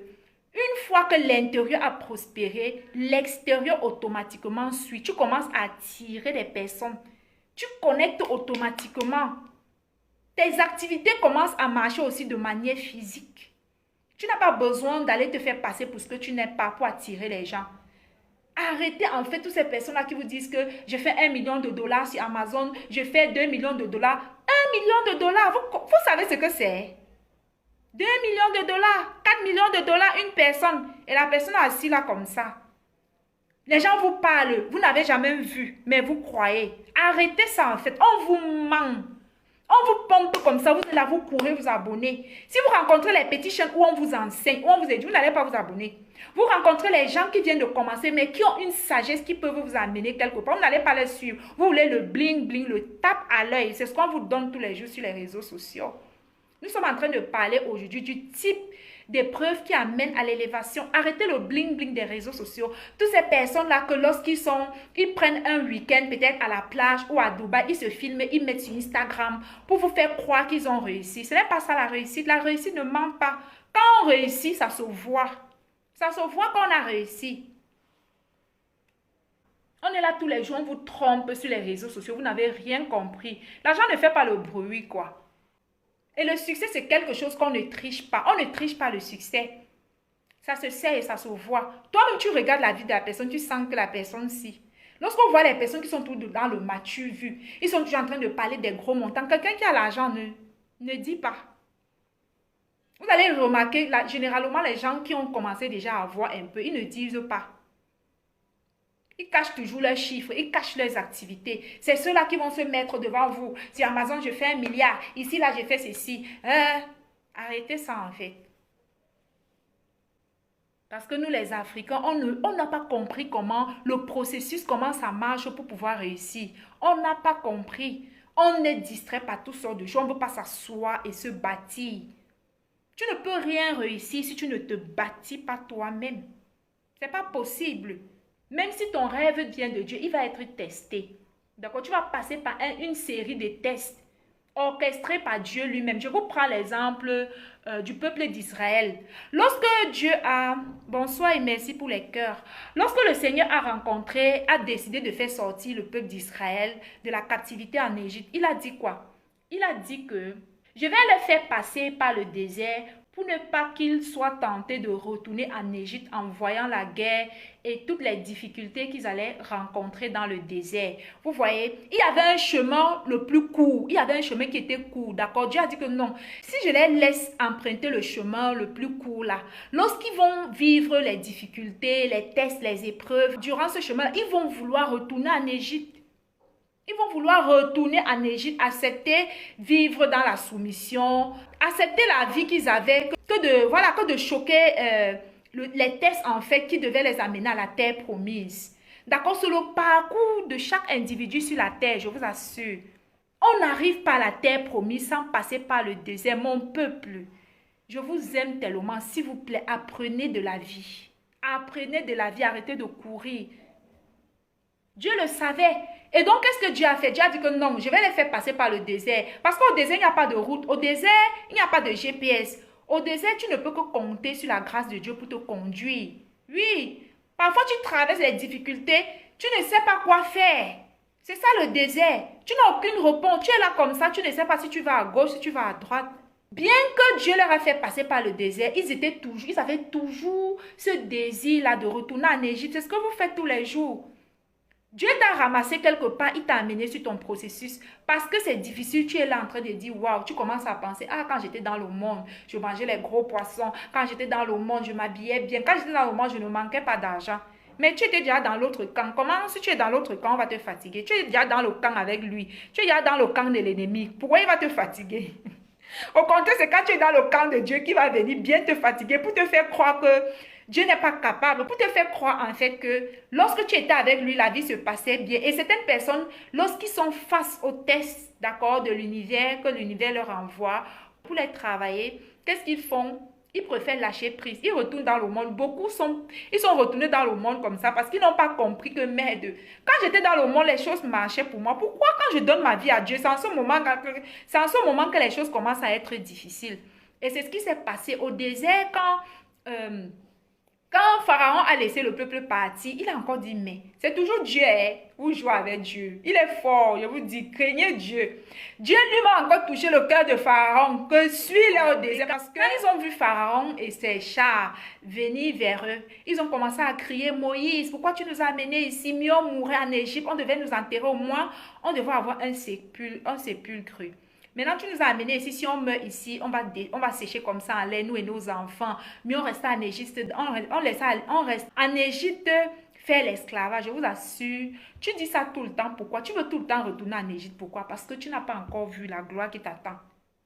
une fois que l'intérieur a prospéré, l'extérieur automatiquement suit. Tu commences à attirer des personnes. Tu connectes automatiquement. Tes activités commencent à marcher aussi de manière physique. Tu n'as pas besoin d'aller te faire passer pour ce que tu n'es pas pour attirer les gens. Arrêtez en fait toutes ces personnes-là qui vous disent que je fais 1 million de dollars sur Amazon, je fais 2 millions de dollars. 1 million de dollars, vous savez ce que c'est? 2 millions de dollars, 4 millions de dollars, une personne. Et la personne est assise là comme ça. Les gens vous parlent, vous n'avez jamais vu, mais vous croyez. Arrêtez ça en fait, on vous ment. On vous pompe comme ça, vous êtes là, vous courez vous abonner. Si vous rencontrez les petits chaînes où on vous enseigne, où on vous éduque, vous n'allez pas vous abonner. Vous rencontrez les gens qui viennent de commencer, mais qui ont une sagesse qui peut vous amener quelque part. Vous n'allez pas les suivre. Vous voulez le bling bling, le tape à l'œil. C'est ce qu'on vous donne tous les jours sur les réseaux sociaux. Nous sommes en train de parler aujourd'hui du type d'épreuves qui amènent à l'élévation. Arrêtez le bling bling des réseaux sociaux. Toutes ces personnes-là que ils prennent un week-end peut-être à la plage ou à Dubaï, ils se filment, ils mettent sur Instagram pour vous faire croire qu'ils ont réussi. Ce n'est pas ça la réussite. La réussite ne ment pas. Quand on réussit, ça se voit. Ça se voit qu'on a réussi. On est là tous les jours, on vous trompe sur les réseaux sociaux. Vous n'avez rien compris. L'argent ne fait pas le bruit, quoi. Et le succès, c'est quelque chose qu'on ne triche pas. On ne triche pas le succès. Ça se sait et ça se voit. Toi-même, tu regardes la vie de la personne, tu sens que la personne, si. Lorsqu'on voit les personnes qui sont tout dans le mature vu, ils sont toujours en train de parler des gros montants. Quelqu'un qui a l'argent ne dit pas. Vous allez remarquer, généralement, les gens qui ont commencé déjà à avoir un peu, ils ne disent pas. Ils cachent toujours leurs chiffres, ils cachent leurs activités. C'est ceux-là qui vont se mettre devant vous. Si Amazon, je fais 1 milliard. Ici, là, je fais ceci. Arrêtez ça, en fait. Parce que nous, les Africains, on n'a pas compris comment le processus, comment ça marche pour pouvoir réussir. On n'a pas compris. On est distrait par toutes sortes de choses. On ne veut pas s'asseoir et se bâtir. Tu ne peux rien réussir si tu ne te bâtis pas toi-même. Ce n'est pas possible. Même si ton rêve vient de Dieu, il va être testé. D'accord? Tu vas passer par une série de tests orchestrés par Dieu lui-même. Je vous prends l'exemple du peuple d'Israël. Lorsque Dieu a... Bonsoir et merci pour les cœurs. Lorsque le Seigneur a décidé de faire sortir le peuple d'Israël de la captivité en Égypte, il a dit quoi? Il a dit que je vais les faire passer par le désert pour ne pas qu'ils soient tentés de retourner en Égypte en voyant la guerre et toutes les difficultés qu'ils allaient rencontrer dans le désert. Vous voyez, il y avait un chemin le plus court, il y avait un chemin qui était court, d'accord? Dieu a dit que non, si je les laisse emprunter le chemin le plus court là, lorsqu'ils vont vivre les difficultés, les tests, les épreuves, durant ce chemin, ils vont vouloir retourner en Égypte. Ils vont vouloir retourner en Égypte, accepter vivre dans la soumission, accepter la vie qu'ils avaient, que de choquer les tests en fait qui devaient les amener à la terre promise. D'accord, c'est le parcours de chaque individu sur la terre, je vous assure. On n'arrive pas à la terre promise sans passer par le désert. Mon peuple, je vous aime tellement, s'il vous plaît, apprenez de la vie. Apprenez de la vie, arrêtez de courir. Dieu le savait. Et donc, qu'est-ce que Dieu a fait? Dieu a dit que non, je vais les faire passer par le désert. Parce qu'au désert, il n'y a pas de route. Au désert, il n'y a pas de GPS. Au désert, tu ne peux que compter sur la grâce de Dieu pour te conduire. Oui, parfois tu traverses les difficultés, tu ne sais pas quoi faire. C'est ça le désert. Tu n'as aucune réponse. Tu es là comme ça, tu ne sais pas si tu vas à gauche, si tu vas à droite. Bien que Dieu leur a fait passer par le désert, ils avaient toujours ce désir-là de retourner en Égypte. C'est ce que vous faites tous les jours. Dieu t'a ramassé quelque part, il t'a amené sur ton processus. Parce que c'est difficile, tu es là en train de dire, waouh, tu commences à penser, ah, quand j'étais dans le monde, je mangeais les gros poissons. Quand j'étais dans le monde, je m'habillais bien. Quand j'étais dans le monde, je ne manquais pas d'argent. Mais tu étais déjà dans l'autre camp. Comment, si tu es dans l'autre camp, on va te fatiguer? Tu es déjà dans le camp avec lui. Tu es déjà dans le camp de l'ennemi. Pourquoi il va te fatiguer? Au contraire, c'est quand tu es dans le camp de Dieu qu'il va venir bien te fatiguer pour te faire croire que Dieu n'est pas capable, pour te faire croire en fait que lorsque tu étais avec lui, la vie se passait bien. Et certaines personnes, lorsqu'ils sont face aux tests, d'accord, de l'univers, que l'univers leur envoie pour les travailler, qu'est-ce qu'ils font? Ils préfèrent lâcher prise. Ils retournent dans le monde. Beaucoup sont retournés dans le monde comme ça parce qu'ils n'ont pas compris que merde. Quand j'étais dans le monde, les choses marchaient pour moi. Pourquoi quand je donne ma vie à Dieu, c'est en ce moment que les choses commencent à être difficiles. Et c'est ce qui s'est passé au désert quand Pharaon a laissé le peuple partir, il a encore dit, mais c'est toujours Dieu, hein? Vous jouez avec Dieu. Il est fort, je vous dis, craignez Dieu. Dieu lui va encore toucher le cœur de Pharaon, que suis-le au désert. Parce que quand ils ont vu Pharaon et ses chars venir vers eux, ils ont commencé à crier, Moïse, pourquoi tu nous as amenés ici? Mieux on mourrait en Égypte, on devait nous enterrer au moins, on devait avoir un sépulcre. Maintenant, tu nous as amenés ici. Si on meurt ici, on va sécher comme ça en l'air, nous et nos enfants. Mais on reste en Égypte. On reste en Égypte faire l'esclavage. Je vous assure. Tu dis ça tout le temps. Pourquoi? Tu veux tout le temps retourner en Égypte. Pourquoi? Parce que tu n'as pas encore vu la gloire qui t'attend.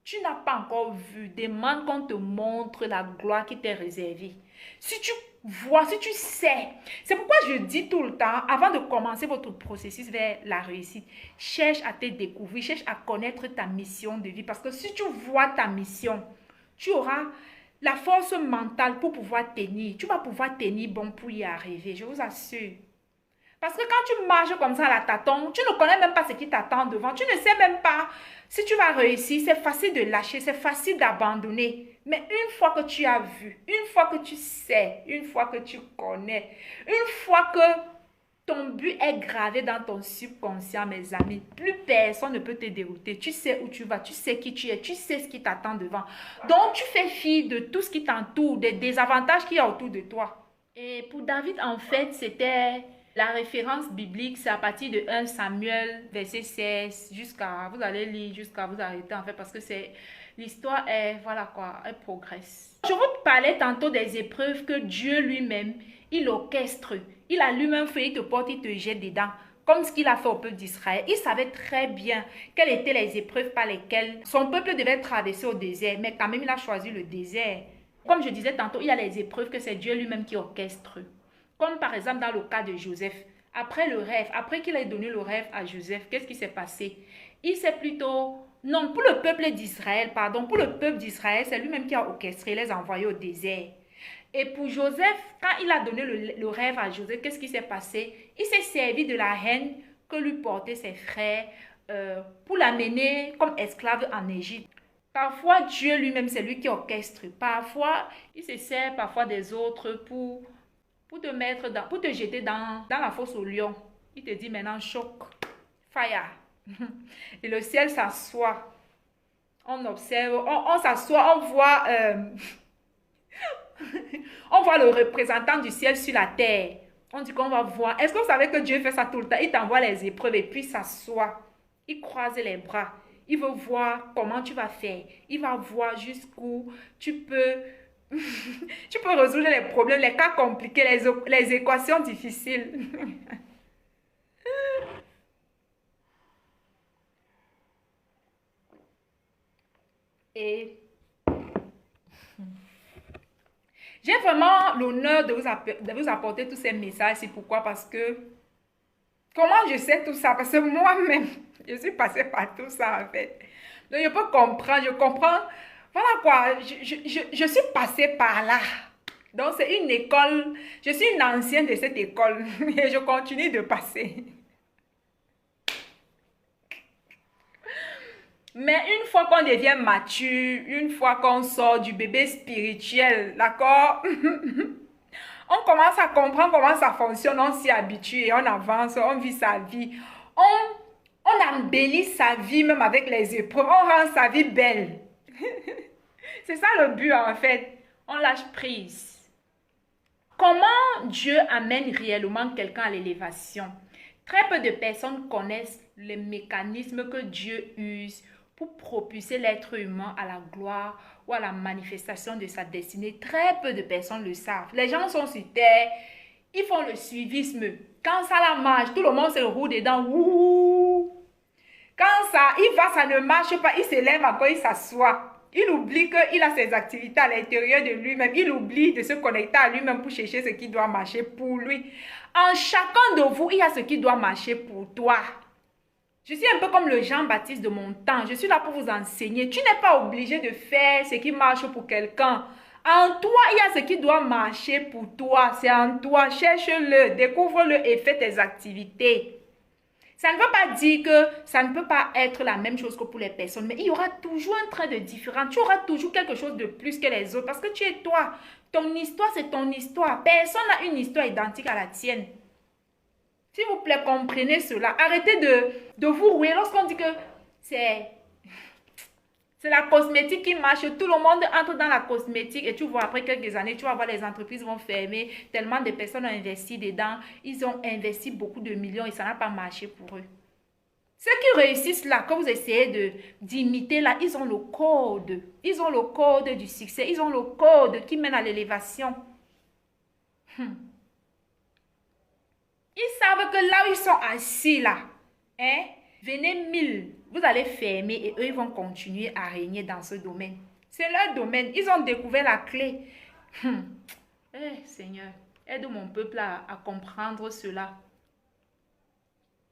Tu n'as pas encore vu. Demande qu'on te montre la gloire qui t'est réservée. Si tu vois, si tu sais. C'est pourquoi je dis tout le temps, avant de commencer votre processus vers la réussite, cherche à te découvrir, cherche à connaître ta mission de vie. Parce que si tu vois ta mission, tu auras la force mentale pour pouvoir tenir. Tu vas pouvoir tenir bon pour y arriver, je vous assure. Parce que quand tu marches comme ça à la tâton, tu ne connais même pas ce qui t'attend devant. Tu ne sais même pas si tu vas réussir. C'est facile de lâcher, c'est facile d'abandonner. Mais une fois que tu as vu, une fois que tu sais, une fois que tu connais, une fois que ton but est gravé dans ton subconscient, mes amis. Plus personne ne peut te dérouter. Tu sais où tu vas, tu sais qui tu es, tu sais ce qui t'attend devant. Donc, tu fais fi de tout ce qui t'entoure, des désavantages qu'il y a autour de toi. Et pour David, en fait, c'était la référence biblique, c'est à partir de 1 Samuel, verset 16, jusqu'à, vous allez lire jusqu'à vous arrêter, en fait, parce que c'est, l'histoire est, voilà quoi, elle progresse. Je vous parlais tantôt des épreuves que Dieu lui-même, il orchestre. Il a lui-même fait, il te porte, il te jette dedans. Comme ce qu'il a fait au peuple d'Israël. Il savait très bien quelles étaient les épreuves par lesquelles son peuple devait traverser au désert. Mais quand même, il a choisi le désert. Comme je disais tantôt, il y a les épreuves que c'est Dieu lui-même qui orchestre. Comme par exemple dans le cas de Joseph. Après le rêve, après qu'il ait donné le rêve à Joseph, qu'est-ce qui s'est passé? Il s'est plutôt... Non, pour le peuple d'Israël, pardon, pour le peuple d'Israël, c'est lui-même qui a orchestré, les a envoyés au désert. Et pour Joseph, quand il a donné le rêve à Joseph, qu'est-ce qui s'est passé? Il s'est servi de la haine que lui portaient ses frères pour l'amener comme esclave en Égypte. Parfois, Dieu lui-même, c'est lui qui orchestre. Parfois, il se sert parfois des autres pour te mettre dans, pour te jeter dans la fosse au lion. Il te dit maintenant, choc, fire. Et le ciel s'assoit. On observe, on s'assoit, on voit... on voit le représentant du ciel sur la terre. On dit qu'on va voir. Est-ce que vous savez que Dieu fait ça tout le temps? Il t'envoie les épreuves et puis s'assoit. Il croise les bras. Il veut voir comment tu vas faire. Il va voir jusqu'où tu peux... tu peux résoudre les problèmes, les cas compliqués, les équations difficiles. Et... j'ai vraiment l'honneur de vous apporter tous ces messages. C'est pourquoi? Parce que... comment je sais tout ça? Parce que moi-même, je suis passée par tout ça, en fait. Donc, je peux comprendre, je comprends. Voilà quoi, je suis passée par là. Donc, c'est une école. Je suis une ancienne de cette école. Et je continue de passer. Mais une fois qu'on devient mature, une fois qu'on sort du bébé spirituel, d'accord? On commence à comprendre comment ça fonctionne, on s'y habitue, on avance, on vit sa vie. On embellit sa vie même avec les épreuves, on rend sa vie belle. C'est ça le but en fait, on lâche prise. Comment Dieu amène réellement quelqu'un à l'élévation? Très peu de personnes connaissent les mécanismes que Dieu use pour propulser l'être humain à la gloire ou à la manifestation de sa destinée. Très peu de personnes le savent. Les gens sont sur terre, ils font le suivisme. Quand ça la marche, tout le monde se roule dedans. Ouh. Quand ça, il va, ça ne marche pas, il se lève encore, il s'assoit. Il oublie qu'il a ses activités à l'intérieur de lui-même. Il oublie de se connecter à lui-même pour chercher ce qui doit marcher pour lui. En chacun de vous, il y a ce qui doit marcher pour toi. Je suis un peu comme le Jean-Baptiste de mon temps. Je suis là pour vous enseigner. Tu n'es pas obligé de faire ce qui marche pour quelqu'un. En toi, il y a ce qui doit marcher pour toi. C'est en toi. Cherche-le, découvre-le et fais tes activités. Ça ne veut pas dire que ça ne peut pas être la même chose que pour les personnes, mais il y aura toujours un trait de différent. Tu auras toujours quelque chose de plus que les autres parce que tu es toi. Ton histoire, c'est ton histoire. Personne n'a une histoire identique à la tienne. S'il vous plaît, comprenez cela. Arrêtez de vous rouiller lorsqu'on dit que c'est la cosmétique qui marche. Tout le monde entre dans la cosmétique et tu vois, après quelques années, tu vas voir les entreprises vont fermer. Tellement de personnes ont investi dedans. Ils ont investi beaucoup de millions et ça n'a pas marché pour eux. Ceux qui réussissent là, que vous essayez d'imiter là, ils ont le code. Ils ont le code du succès. Ils ont le code qui mène à l'élévation. Ils savent que là où ils sont assis là, hein, venez 1000, vous allez fermer et eux ils vont continuer à régner dans ce domaine. C'est leur domaine, ils ont découvert la clé. Seigneur, aide mon peuple à comprendre cela.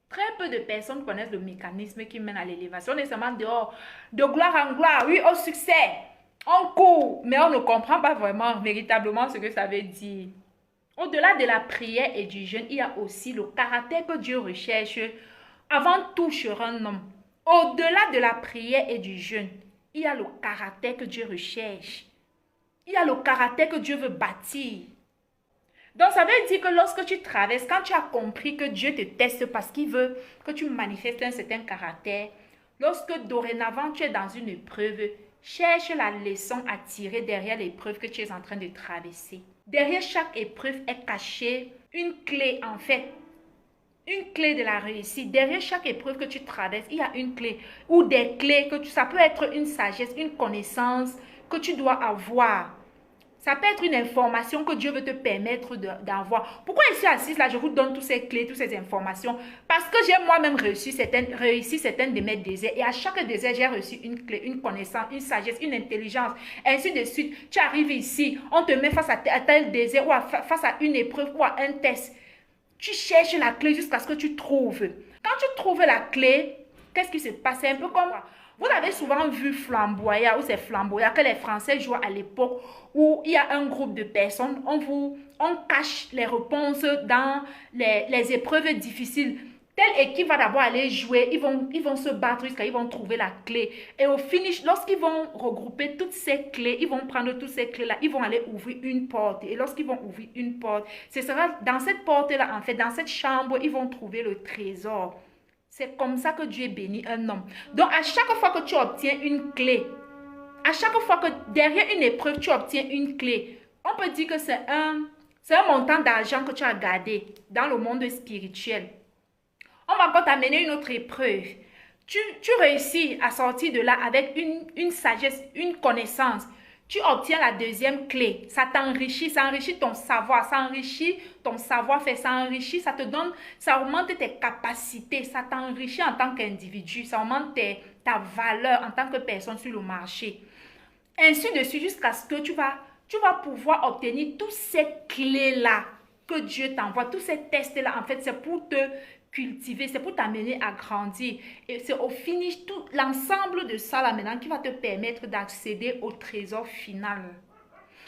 Très peu de personnes connaissent le mécanisme qui mène à l'élévation. On est seulement dehors, de gloire en gloire, oui, au succès. On court, mais on ne comprend pas vraiment, véritablement ce que ça veut dire. Au-delà de la prière et du jeûne, il y a aussi le caractère que Dieu recherche avant tout sur un homme. Au-delà de la prière et du jeûne, il y a le caractère que Dieu recherche. Il y a le caractère que Dieu veut bâtir. Donc, ça veut dire que lorsque tu traverses, quand tu as compris que Dieu te teste parce qu'il veut que tu manifestes un certain caractère, lorsque dorénavant tu es dans une épreuve, cherche la leçon à tirer derrière l'épreuve que tu es en train de traverser. Derrière chaque épreuve est cachée une clé, en fait. Une clé de la réussite. Derrière chaque épreuve que tu traverses, il y a une clé. Ou des clés, ça peut être une sagesse, une connaissance que tu dois avoir. Ça peut être une information que Dieu veut te permettre d'avoir. Pourquoi je suis assise là, je vous donne toutes ces clés, toutes ces informations? Parce que j'ai moi-même réussi certaines de mes désirs. Et à chaque désir, j'ai reçu une clé, une connaissance, une sagesse, une intelligence. Ainsi de suite. Tu arrives ici, on te met face à tel désir ou face à une épreuve ou à un test. Tu cherches la clé jusqu'à ce que tu trouves. Quand tu trouves la clé, qu'est-ce qui se passe? C'est un peu comme... Vous avez souvent vu Flamboyant, ou c'est Flamboyant que les Français jouent à l'époque où il y a un groupe de personnes, on cache les réponses dans les épreuves difficiles. Telle équipe va d'abord aller jouer, ils vont se battre jusqu'à ils vont trouver la clé. Et au finish, lorsqu'ils vont regrouper toutes ces clés, ils vont prendre toutes ces clés-là, ils vont aller ouvrir une porte. Et lorsqu'ils vont ouvrir une porte, ce sera dans cette porte-là, en fait, dans cette chambre, ils vont trouver le trésor. C'est comme ça que Dieu bénit un homme. Donc, à chaque fois que tu obtiens une clé, à chaque fois que derrière une épreuve, tu obtiens une clé, on peut dire que c'est un montant d'argent que tu as gardé dans le monde spirituel. On va encore t'amener une autre épreuve. Tu réussis à sortir de là avec une sagesse, une connaissance. Tu obtiens la deuxième clé. Ça t'enrichit, ça enrichit ton savoir, ça enrichit ton savoir-faire, ça enrichit, ça te donne, ça augmente tes capacités, ça t'enrichit en tant qu'individu, ça augmente ta valeur en tant que personne sur le marché. Ainsi de suite jusqu'à ce que tu vas pouvoir obtenir toutes ces clés-là que Dieu t'envoie, tous ces tests-là, en fait, c'est pour te cultiver, c'est pour t'amener à grandir. Et c'est au finish, tout l'ensemble de ça là maintenant qui va te permettre d'accéder au trésor final.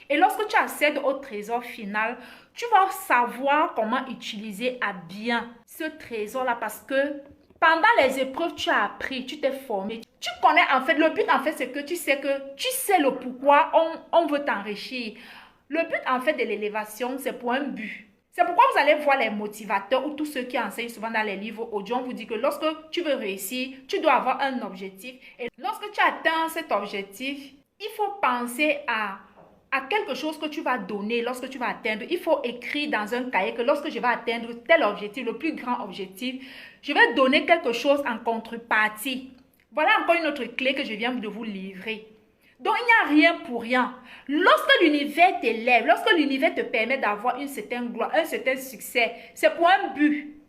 Et lorsque tu accèdes au trésor final, tu vas savoir comment utiliser à bien ce trésor-là parce que pendant les épreuves, tu as appris, tu t'es formé. Tu connais en fait, le but en fait, c'est que tu sais le pourquoi on veut t'enrichir. Le but en fait de l'élévation, c'est pour un but. C'est pourquoi vous allez voir les motivateurs ou tous ceux qui enseignent souvent dans les livres audio, on vous dit que lorsque tu veux réussir, tu dois avoir un objectif. Et lorsque tu atteins cet objectif, il faut penser à quelque chose que tu vas donner lorsque tu vas atteindre. Il faut écrire dans un cahier que lorsque je vais atteindre tel objectif, le plus grand objectif, je vais donner quelque chose en contrepartie. Voilà encore une autre clé que je viens de vous livrer. Donc, il n'y a rien pour rien. Lorsque l'univers t'élève, lorsque l'univers te permet d'avoir une certaine gloire, un certain succès, c'est pour un but.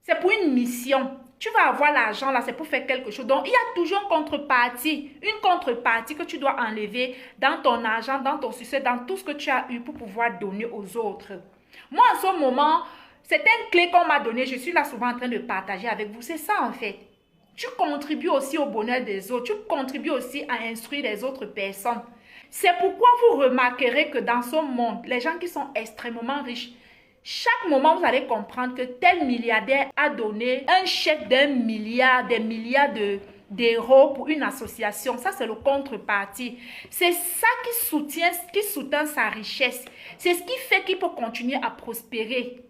C'est pour une mission. Tu vas avoir l'argent là, c'est pour faire quelque chose. Donc, il y a toujours une contrepartie que tu dois enlever dans ton argent, dans ton succès, dans tout ce que tu as eu pour pouvoir donner aux autres. Moi, en ce moment, certaines clés qu'on m'a données, je suis là souvent en train de partager avec vous. C'est ça en fait. Tu contribues aussi au bonheur des autres. Tu contribues aussi à instruire les autres personnes. C'est pourquoi vous remarquerez que dans ce monde, les gens qui sont extrêmement riches, chaque moment, vous allez comprendre que tel milliardaire a donné un chèque des milliards d'euros pour une association. Ça, c'est le contrepartie. C'est ça qui soutient sa richesse. C'est ce qui fait qu'il peut continuer à prospérer.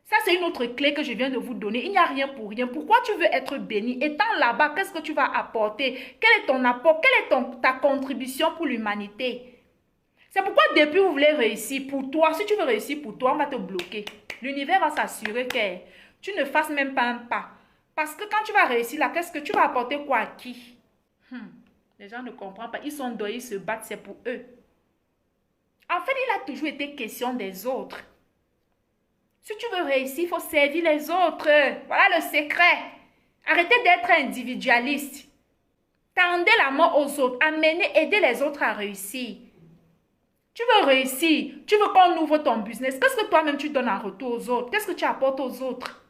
Ça, c'est une autre clé que je viens de vous donner. Il n'y a rien pour rien. Pourquoi tu veux être béni? Étant là-bas, qu'est-ce que tu vas apporter? Quel est ton apport? Quelle est ta contribution pour l'humanité? C'est pourquoi depuis vous voulez réussir pour toi. Si tu veux réussir pour toi, on va te bloquer. L'univers va s'assurer que tu ne fasses même pas un pas. Parce que quand tu vas réussir là, qu'est-ce que tu vas apporter quoi à qui? Les gens ne comprennent pas. Ils sont dehors, ils se battent, c'est pour eux. En fait, il a toujours été question des autres. Si tu veux réussir, il faut servir les autres. Voilà le secret. Arrêtez d'être individualiste. Tendez la main aux autres. Aidez les autres à réussir. Tu veux réussir. Tu veux qu'on ouvre ton business. Qu'est-ce que toi-même tu donnes en retour aux autres? Qu'est-ce que tu apportes aux autres?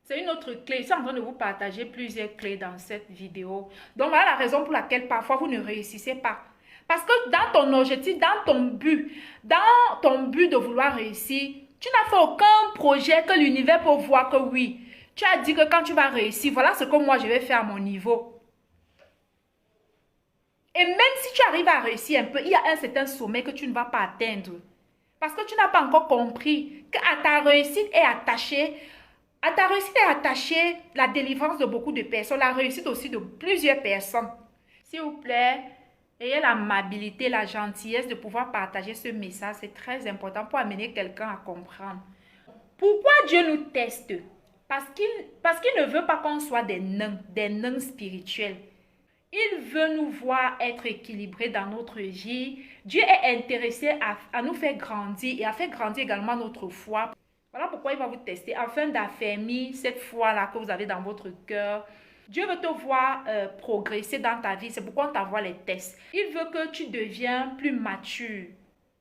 C'est une autre clé. Je suis en train de vous partager plusieurs clés dans cette vidéo. Donc voilà la raison pour laquelle parfois vous ne réussissez pas. Parce que dans ton objectif, dans ton but de vouloir réussir, tu n'as fait aucun projet que l'univers peut voir que oui. Tu as dit que quand tu vas réussir, voilà ce que moi je vais faire à mon niveau. Et même si tu arrives à réussir un peu, il y a un certain sommet que tu ne vas pas atteindre. Parce que tu n'as pas encore compris qu'à ta réussite est attachée, la délivrance de beaucoup de personnes, la réussite aussi de plusieurs personnes. S'il vous plaît, ayez l'amabilité, la gentillesse de pouvoir partager ce message. C'est très important pour amener quelqu'un à comprendre. Pourquoi Dieu nous teste? Parce qu'il ne veut pas qu'on soit des nains spirituels. Il veut nous voir être équilibrés dans notre vie. Dieu est intéressé à nous faire grandir et à faire grandir également notre foi. Voilà pourquoi il va vous tester afin d'affermir cette foi-là que vous avez dans votre cœur. Dieu veut te voir progresser dans ta vie. C'est pourquoi on t'envoie les tests. Il veut que tu deviennes plus mature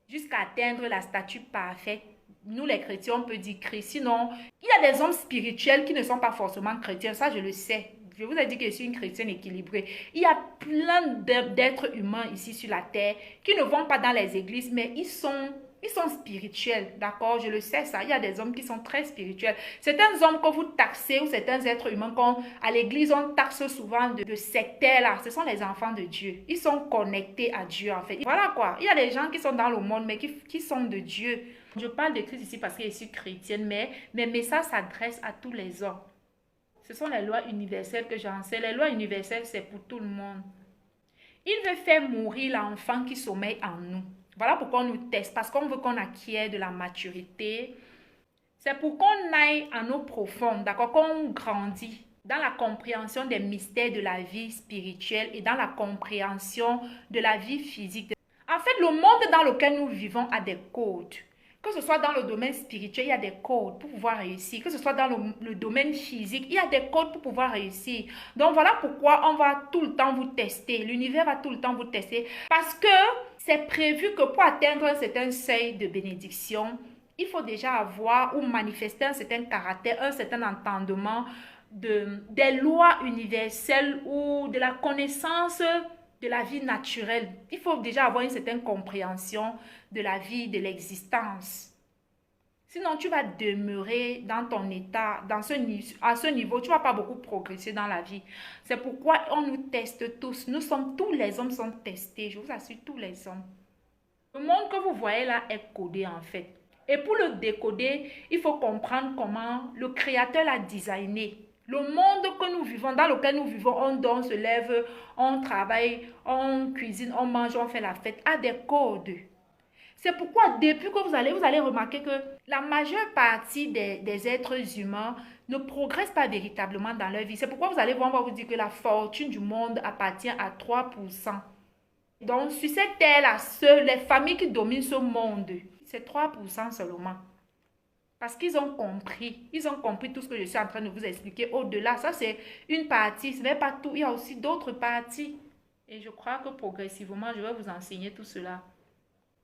jusqu'à atteindre la stature parfaite. Nous, les chrétiens, on peut dire Christ. Sinon, il y a des hommes spirituels qui ne sont pas forcément chrétiens. Ça, je le sais. Je vous ai dit que je suis une chrétienne équilibrée. Il y a plein d'êtres humains ici sur la terre qui ne vont pas dans les églises, mais ils sont spirituels, d'accord? Je le sais ça. Il y a des hommes qui sont très spirituels. Certains hommes que vous taxez ou certains êtres humains à l'église, on taxe souvent de sectaires là. Ce sont les enfants de Dieu. Ils sont connectés à Dieu en fait. Voilà quoi. Il y a des gens qui sont dans le monde mais qui sont de Dieu. Je parle de Christ ici parce que je suis chrétienne, mais mes messages s'adressent à tous les hommes. Ce sont les lois universelles que j'enseigne. Les lois universelles, c'est pour tout le monde. Il veut faire mourir l'enfant qui sommeille en nous. Voilà pourquoi on nous teste, parce qu'on veut qu'on acquiert de la maturité. C'est pour qu'on aille en eau profonde, d'accord, qu'on grandit dans la compréhension des mystères de la vie spirituelle et dans la compréhension de la vie physique. En fait, le monde dans lequel nous vivons a des codes. Que ce soit dans le domaine spirituel, il y a des codes pour pouvoir réussir. Que ce soit dans le domaine physique, il y a des codes pour pouvoir réussir. Donc voilà pourquoi on va tout le temps vous tester. L'univers va tout le temps vous tester. Parce que c'est prévu que pour atteindre un certain seuil de bénédiction, il faut déjà avoir ou manifester un certain caractère, un certain entendement des lois universelles ou de la connaissance de la vie naturelle. Il faut déjà avoir une certaine compréhension de la vie, de l'existence. Sinon, tu vas demeurer dans ton état, à ce niveau, tu ne vas pas beaucoup progresser dans la vie. C'est pourquoi on nous teste tous. Tous les hommes sont testés, je vous assure, tous les hommes. Le monde que vous voyez là est codé en fait. Et pour le décoder, il faut comprendre comment le Créateur l'a designé. Le monde que nous vivons, dans lequel nous vivons, on dort, on se lève, on travaille, on cuisine, on mange, on fait la fête, a des codes. C'est pourquoi depuis que vous allez remarquer que la majeure partie des êtres humains ne progressent pas véritablement dans leur vie. C'est pourquoi vous allez voir, on va vous dire que la fortune du monde appartient à 3%. Donc sur cette terre-là, les familles qui dominent ce monde, c'est 3% seulement. Parce qu'ils ont compris tout ce que je suis en train de vous expliquer au-delà. Ça, c'est une partie, ce n'est pas tout. Il y a aussi d'autres parties. Et je crois que progressivement, je vais vous enseigner tout cela.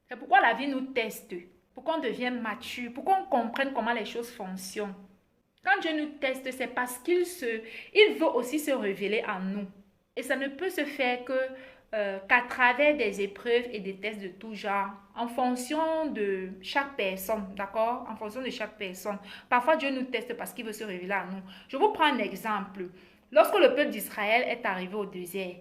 C'est pourquoi la vie nous teste, pour qu'on devienne mature, pour qu'on comprenne comment les choses fonctionnent. Quand Dieu nous teste, c'est parce qu'il veut aussi se révéler en nous. Et ça ne peut se faire qu'à travers des épreuves et des tests de tout genre, en fonction de chaque personne, d'accord? En fonction de chaque personne. Parfois, Dieu nous teste parce qu'il veut se révéler à nous. Je vous prends un exemple. Lorsque le peuple d'Israël est arrivé au désert,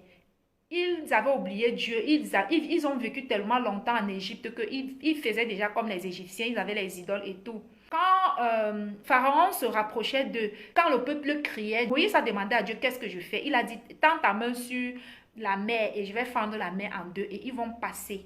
ils avaient oublié Dieu. Ils ont vécu tellement longtemps en Égypte qu'ils faisaient déjà comme les Égyptiens. Ils avaient les idoles et tout. Quand Pharaon se rapprochait d'eux, quand le peuple criait, Moïse a demandé à Dieu, qu'est-ce que je fais? Il a dit, tends ta main sur la mer et je vais fendre la mer en deux et ils vont passer.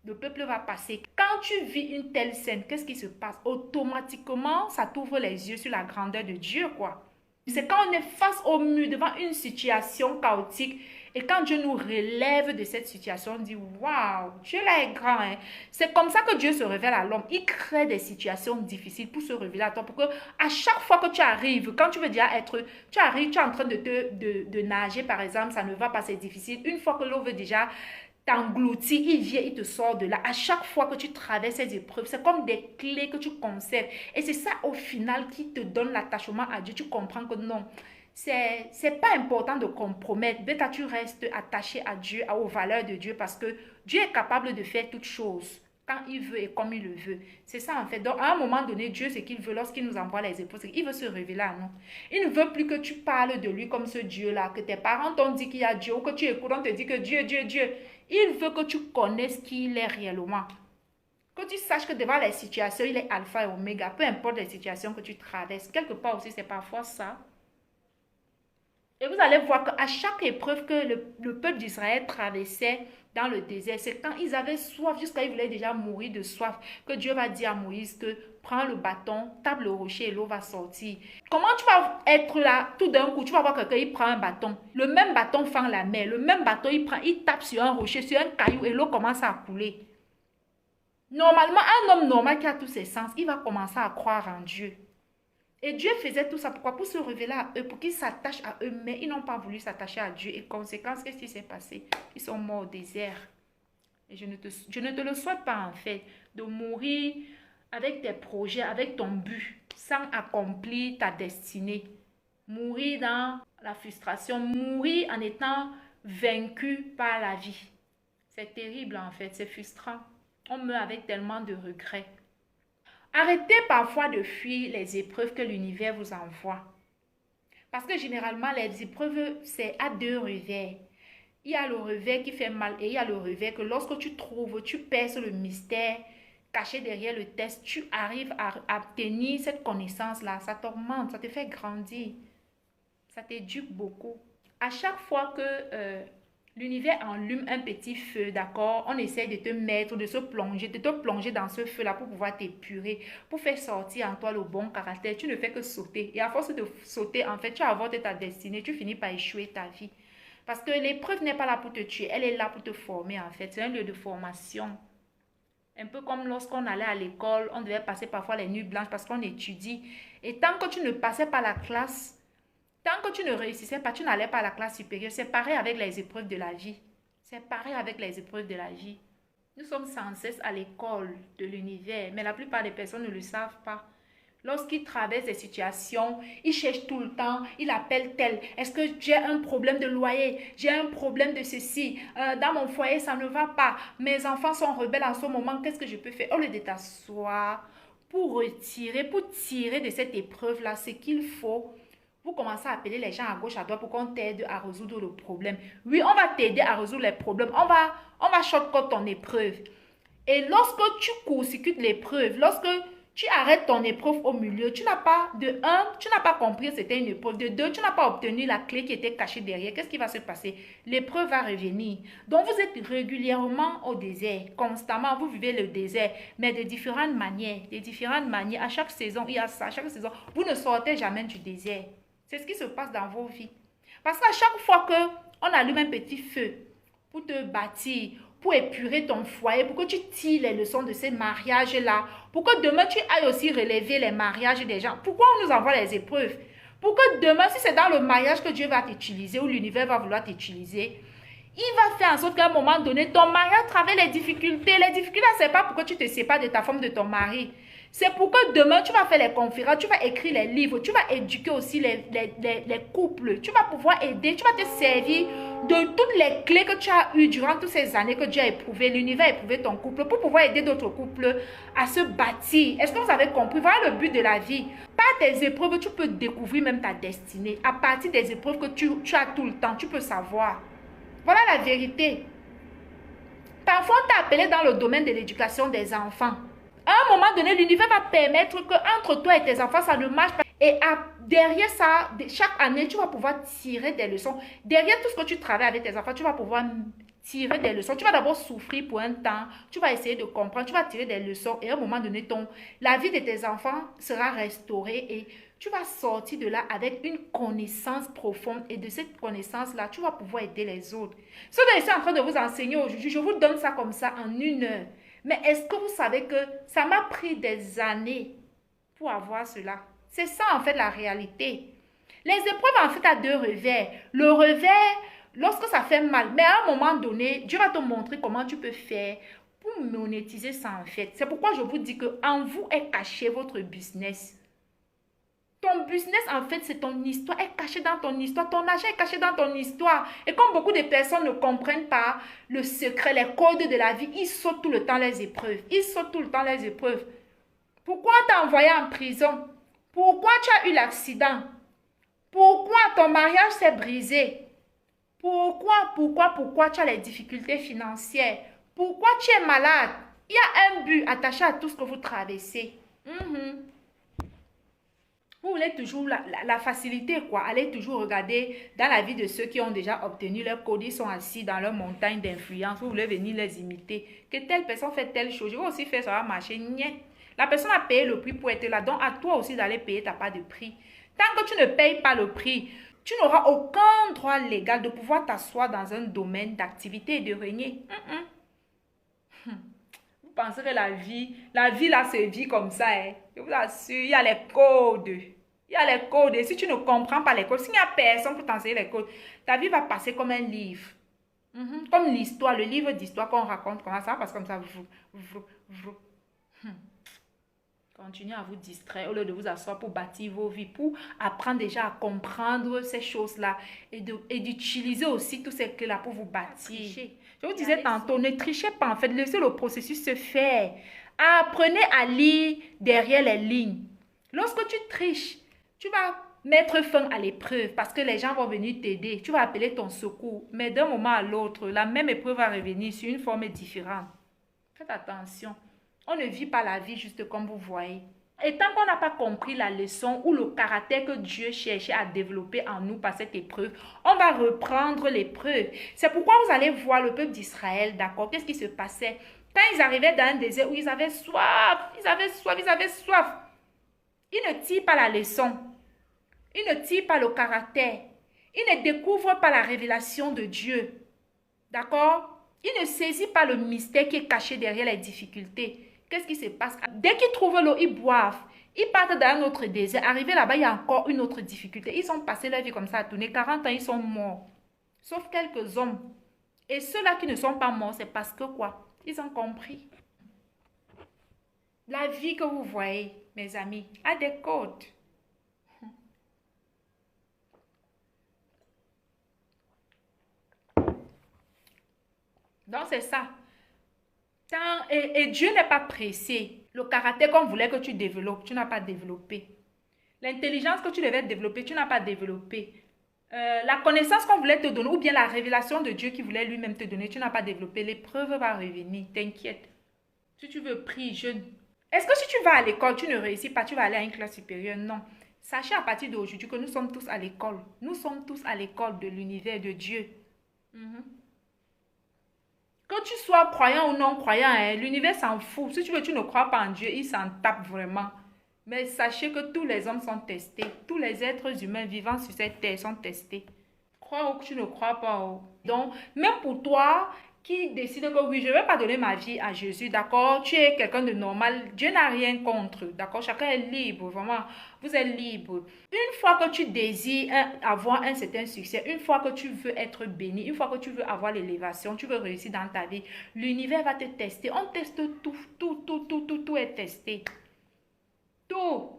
Le peuple va passer. Quand tu vis une telle scène, qu'est-ce qui se passe? Automatiquement, ça t'ouvre les yeux sur la grandeur de Dieu, quoi. C'est quand on est face au mur, devant une situation chaotique, et quand Dieu nous relève de cette situation, on dit, waouh, Dieu là est grand. Hein? C'est comme ça que Dieu se révèle à l'homme. Il crée des situations difficiles pour se révéler à toi. Pour que à chaque fois que tu arrives, quand tu veux déjà tu arrives, tu es en train de nager, par exemple, ça ne va pas, c'est difficile. Une fois que l'eau veut déjà t'engloutir, il vient, il te sort de là. À chaque fois que tu traverses ces épreuves, c'est comme des clés que tu conserves. Et c'est ça, au final, qui te donne l'attachement à Dieu. Tu comprends que non. C'est pas important de compromettre. Mais tu restes attaché à Dieu, aux valeurs de Dieu, parce que Dieu est capable de faire toutes choses quand il veut et comme il le veut. C'est ça en fait. Donc à un moment donné, Dieu, ce qu'il veut lorsqu'il nous envoie les épreuves, c'est qu'il veut se révéler à nous. Il ne veut plus que tu parles de lui comme ce Dieu-là, que tes parents t'ont dit qu'il y a Dieu, ou que tu écoutes, on te dit que Dieu, Dieu, Dieu. Il veut que tu connaisses qui il est réellement. Que tu saches que devant les situations, il est alpha et oméga. Peu importe les situations que tu traverses. Quelque part aussi, c'est parfois ça. Et vous allez voir qu'à chaque épreuve que le peuple d'Israël traversait dans le désert, c'est quand ils avaient soif, jusqu'à ils voulaient déjà mourir de soif, que Dieu va dire à Moïse que prends le bâton, tape le rocher et l'eau va sortir. Comment tu vas être là, tout d'un coup, tu vas voir quelqu'un, il prend un bâton. Le même bâton fend la mer, le même bâton, il tape sur un rocher, sur un caillou et l'eau commence à couler. Normalement, un homme normal qui a tous ses sens, il va commencer à croire en Dieu. Et Dieu faisait tout ça. Pourquoi? Pour se révéler à eux, pour qu'ils s'attachent à eux. Mais ils n'ont pas voulu s'attacher à Dieu. Et conséquence, qu'est-ce qui s'est passé? Ils sont morts au désert. Et je ne te le souhaite pas en fait, de mourir avec tes projets, avec ton but, sans accomplir ta destinée. Mourir dans la frustration, mourir en étant vaincu par la vie. C'est terrible en fait, c'est frustrant. On meurt avec tellement de regrets. Arrêtez parfois de fuir les épreuves que l'univers vous envoie. Parce que généralement, les épreuves, c'est à deux revers. Il y a le revers qui fait mal et il y a le revers que lorsque tu trouves, tu perces le mystère caché derrière le test, tu arrives à obtenir cette connaissance-là. Ça t'augmente, ça te fait grandir. Ça t'éduque beaucoup. À chaque fois que l'univers allume un petit feu, d'accord, on essaie de te mettre, de te plonger dans ce feu-là pour pouvoir t'épurer, pour faire sortir en toi le bon caractère. Tu ne fais que sauter. Et à force de sauter, en fait, tu avortes ta destinée, tu finis par échouer ta vie. Parce que l'épreuve n'est pas là pour te tuer, elle est là pour te former, en fait. C'est un lieu de formation. Un peu comme lorsqu'on allait à l'école, on devait passer parfois les nuits blanches parce qu'on étudie. Et tant que tu ne passais pas la classe, tant que tu ne réussissais pas, tu n'allais pas à la classe supérieure. C'est pareil avec les épreuves de la vie. C'est pareil avec les épreuves de la vie. Nous sommes sans cesse à l'école de l'univers, mais la plupart des personnes ne le savent pas. Lorsqu'ils traversent des situations, ils cherchent tout le temps, ils appellent tel. Est-ce que j'ai un problème de loyer? J'ai un problème de ceci. Dans mon foyer, ça ne va pas. Mes enfants sont rebelles en ce moment. Qu'est-ce que je peux faire? Au lieu de t'asseoir pour tirer de cette épreuve-là ce qu'il faut. Vous commencez à appeler les gens à gauche, à droite pour qu'on t'aide à résoudre le problème. Oui, on va t'aider à résoudre les problèmes. On va shortcut ton épreuve. Et lorsque tu court-circuites l'épreuve, lorsque tu arrêtes ton épreuve au milieu, tu n'as pas compris que c'était une épreuve. De deux, tu n'as pas obtenu la clé qui était cachée derrière. Qu'est-ce qui va se passer? L'épreuve va revenir. Donc, vous êtes régulièrement au désert. Constamment, vous vivez le désert. Mais de différentes manières. À chaque saison, il y a ça. À chaque saison, vous ne sortez jamais du désert. C'est ce qui se passe dans vos vies. Parce qu'à chaque fois qu'on allume un petit feu pour te bâtir, pour épurer ton foyer, pour que tu tires les leçons de ces mariages-là, pour que demain tu ailles aussi relever les mariages des gens. Pourquoi on nous envoie les épreuves? Pour que demain, si c'est dans le mariage que Dieu va t'utiliser ou l'univers va vouloir t'utiliser, il va faire en sorte qu'à un moment donné, ton mariage traverse les difficultés. Les difficultés, ce n'est pas pour que tu te sépares de ta femme, de ton mari. C'est pour que demain, tu vas faire les conférences, tu vas écrire les livres, tu vas éduquer aussi les couples. Tu vas pouvoir aider, tu vas te servir de toutes les clés que tu as eues durant toutes ces années que Dieu a éprouvées, l'univers a éprouvé ton couple, pour pouvoir aider d'autres couples à se bâtir. Est-ce que vous avez compris? Voilà le but de la vie. Par tes épreuves, tu peux découvrir même ta destinée. À partir des épreuves que tu as tout le temps, tu peux savoir. Voilà la vérité. Parfois, on t'a appelé dans le domaine de l'éducation des enfants. À un moment donné, l'univers va permettre qu'entre toi et tes enfants, ça ne marche pas. Et derrière ça, chaque année, tu vas pouvoir tirer des leçons. Derrière tout ce que tu travailles avec tes enfants, tu vas pouvoir tirer des leçons. Tu vas d'abord souffrir pour un temps. Tu vas essayer de comprendre. Tu vas tirer des leçons. Et à un moment donné, la vie de tes enfants sera restaurée. Et tu vas sortir de là avec une connaissance profonde. Et de cette connaissance-là, tu vas pouvoir aider les autres. Ce que je suis en train de vous enseigner aujourd'hui, je vous donne ça comme ça en 1 heure. Mais est-ce que vous savez que ça m'a pris des années pour avoir cela? C'est ça en fait la réalité. Les épreuves en fait à deux revers. Le revers, lorsque ça fait mal, mais à un moment donné, Dieu va te montrer comment tu peux faire pour monétiser ça en fait. C'est pourquoi je vous dis qu'en vous est caché votre business. Ton business, en fait, c'est ton histoire, est cachée dans ton histoire. Ton argent est caché dans ton histoire. Et comme beaucoup de personnes ne comprennent pas le secret, les codes de la vie, ils sautent tout le temps les épreuves. Pourquoi on t'a envoyé en prison? Pourquoi tu as eu l'accident? Pourquoi ton mariage s'est brisé? Pourquoi tu as les difficultés financières? Pourquoi tu es malade? Il y a un but attaché à tout ce que vous traversez. Vous voulez toujours la facilité, quoi. Allez toujours regarder dans la vie de ceux qui ont déjà obtenu leur code. Ils sont assis dans leur montagne d'influence. Vous voulez venir les imiter. Que telle personne fait telle chose. Je vais aussi faire, ça va marcher. Niet. La personne a payé le prix pour être là. Donc, à toi aussi d'aller payer ta part de prix. Tant que tu ne payes pas le prix, tu n'auras aucun droit légal de pouvoir t'asseoir dans un domaine d'activité et de régner. Vous pensez que la vie là se vit comme ça. Hein? Je vous assure, il y a les codes. Il y a les codes. Et si tu ne comprends pas les codes, s'il n'y a personne pour t'enseigner les codes, ta vie va passer comme un livre. Comme l'histoire, le livre d'histoire qu'on raconte, comme ça passe comme ça. Continuez à vous distraire au lieu de vous asseoir pour bâtir vos vies, pour apprendre déjà à comprendre ces choses-là et d'utiliser aussi tout ce que-là pour vous bâtir. Je vous disais tantôt, ne trichez pas en fait, laissez le processus se faire. Apprenez à lire derrière les lignes. Lorsque tu triches, tu vas mettre fin à l'épreuve parce que les gens vont venir t'aider. Tu vas appeler ton secours. Mais d'un moment à l'autre, la même épreuve va revenir sur une forme différente. Faites attention. On ne vit pas la vie juste comme vous voyez. Et tant qu'on n'a pas compris la leçon ou le caractère que Dieu cherchait à développer en nous par cette épreuve, on va reprendre l'épreuve. C'est pourquoi vous allez voir le peuple d'Israël, d'accord? Qu'est-ce qui se passait? Quand ils arrivaient dans un désert où ils avaient soif, ils avaient soif. Ils ne tirent pas la leçon. Ils ne tirent pas le caractère. Ils ne découvrent pas la révélation de Dieu. D'accord? Ils ne saisissent pas le mystère qui est caché derrière les difficultés. Qu'est-ce qui se passe? Dès qu'ils trouvent l'eau, ils boivent. Ils partent dans un autre désert. Arrivés là-bas, il y a encore une autre difficulté. Ils ont passé leur vie comme ça à tourner. 40 ans, ils sont morts. Sauf quelques hommes. Et ceux-là qui ne sont pas morts, c'est parce que quoi? Ils ont compris. La vie que vous voyez, mes amis, a des codes. Donc, c'est ça. Et Dieu n'est pas pressé. Le caractère qu'on voulait que tu développes, tu n'as pas développé. L'intelligence que tu devais développer, tu n'as pas développé. La connaissance qu'on voulait te donner, ou bien la révélation de Dieu qui voulait lui-même te donner, tu n'as pas développé. L'épreuve va revenir, t'inquiète. Si tu veux prier, jeûne. Est-ce que si tu vas à l'école, tu ne réussis pas, tu vas aller à une classe supérieure? Non. Sachez à partir d'aujourd'hui que nous sommes tous à l'école. Nous sommes tous à l'école de l'univers de Dieu. Que tu sois croyant ou non croyant, hein, l'univers s'en fout. Si tu veux, tu ne crois pas en Dieu, il s'en tape vraiment. Mais sachez que tous les hommes sont testés. Tous les êtres humains vivant sur cette terre sont testés. Crois ou que tu ne crois pas. Oh. Donc, même pour toi qui décide que oui, je ne vais pas donner ma vie à Jésus, d'accord? Tu es quelqu'un de normal. Dieu n'a rien contre, d'accord? Chacun est libre, vraiment. Vous êtes libre. Une fois que tu désires avoir un certain succès, une fois que tu veux être béni, une fois que tu veux avoir l'élévation, tu veux réussir dans ta vie, l'univers va te tester. On teste tout est testé. Tout.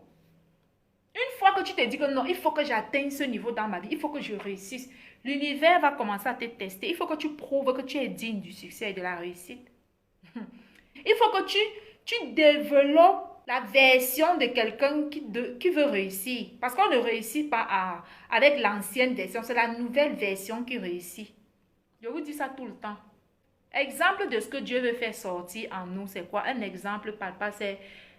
Une fois que tu te dis que non, il faut que j'atteigne ce niveau dans ma vie, il faut que je réussisse, l'univers va commencer à te tester. Il faut que tu prouves que tu es digne du succès et de la réussite. Il faut que tu développes la version de quelqu'un qui veut réussir. Parce qu'on ne réussit pas avec l'ancienne version, c'est la nouvelle version qui réussit. Je vous dis ça tout le temps. Exemple de ce que Dieu veut faire sortir en nous, c'est quoi? Un exemple palpable, c'est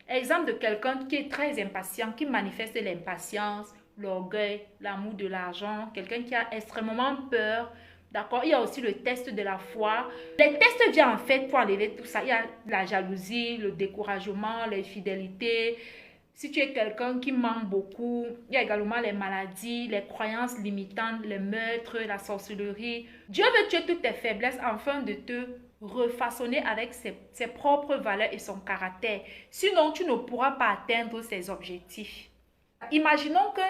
exemple de quelqu'un qui est très impatient, qui manifeste l'impatience, l'orgueil, l'amour de l'argent, quelqu'un qui a extrêmement peur. D'accord? Il y a aussi le test de la foi. Les tests viennent en fait pour enlever tout ça. Il y a la jalousie, le découragement, l'infidélité. Si tu es quelqu'un qui ment beaucoup, il y a également les maladies, les croyances limitantes, les meurtres, la sorcellerie. Dieu veut tuer toutes tes faiblesses afin de te refaçonner avec ses propres valeurs et son caractère. Sinon, tu ne pourras pas atteindre ses objectifs. Imaginons que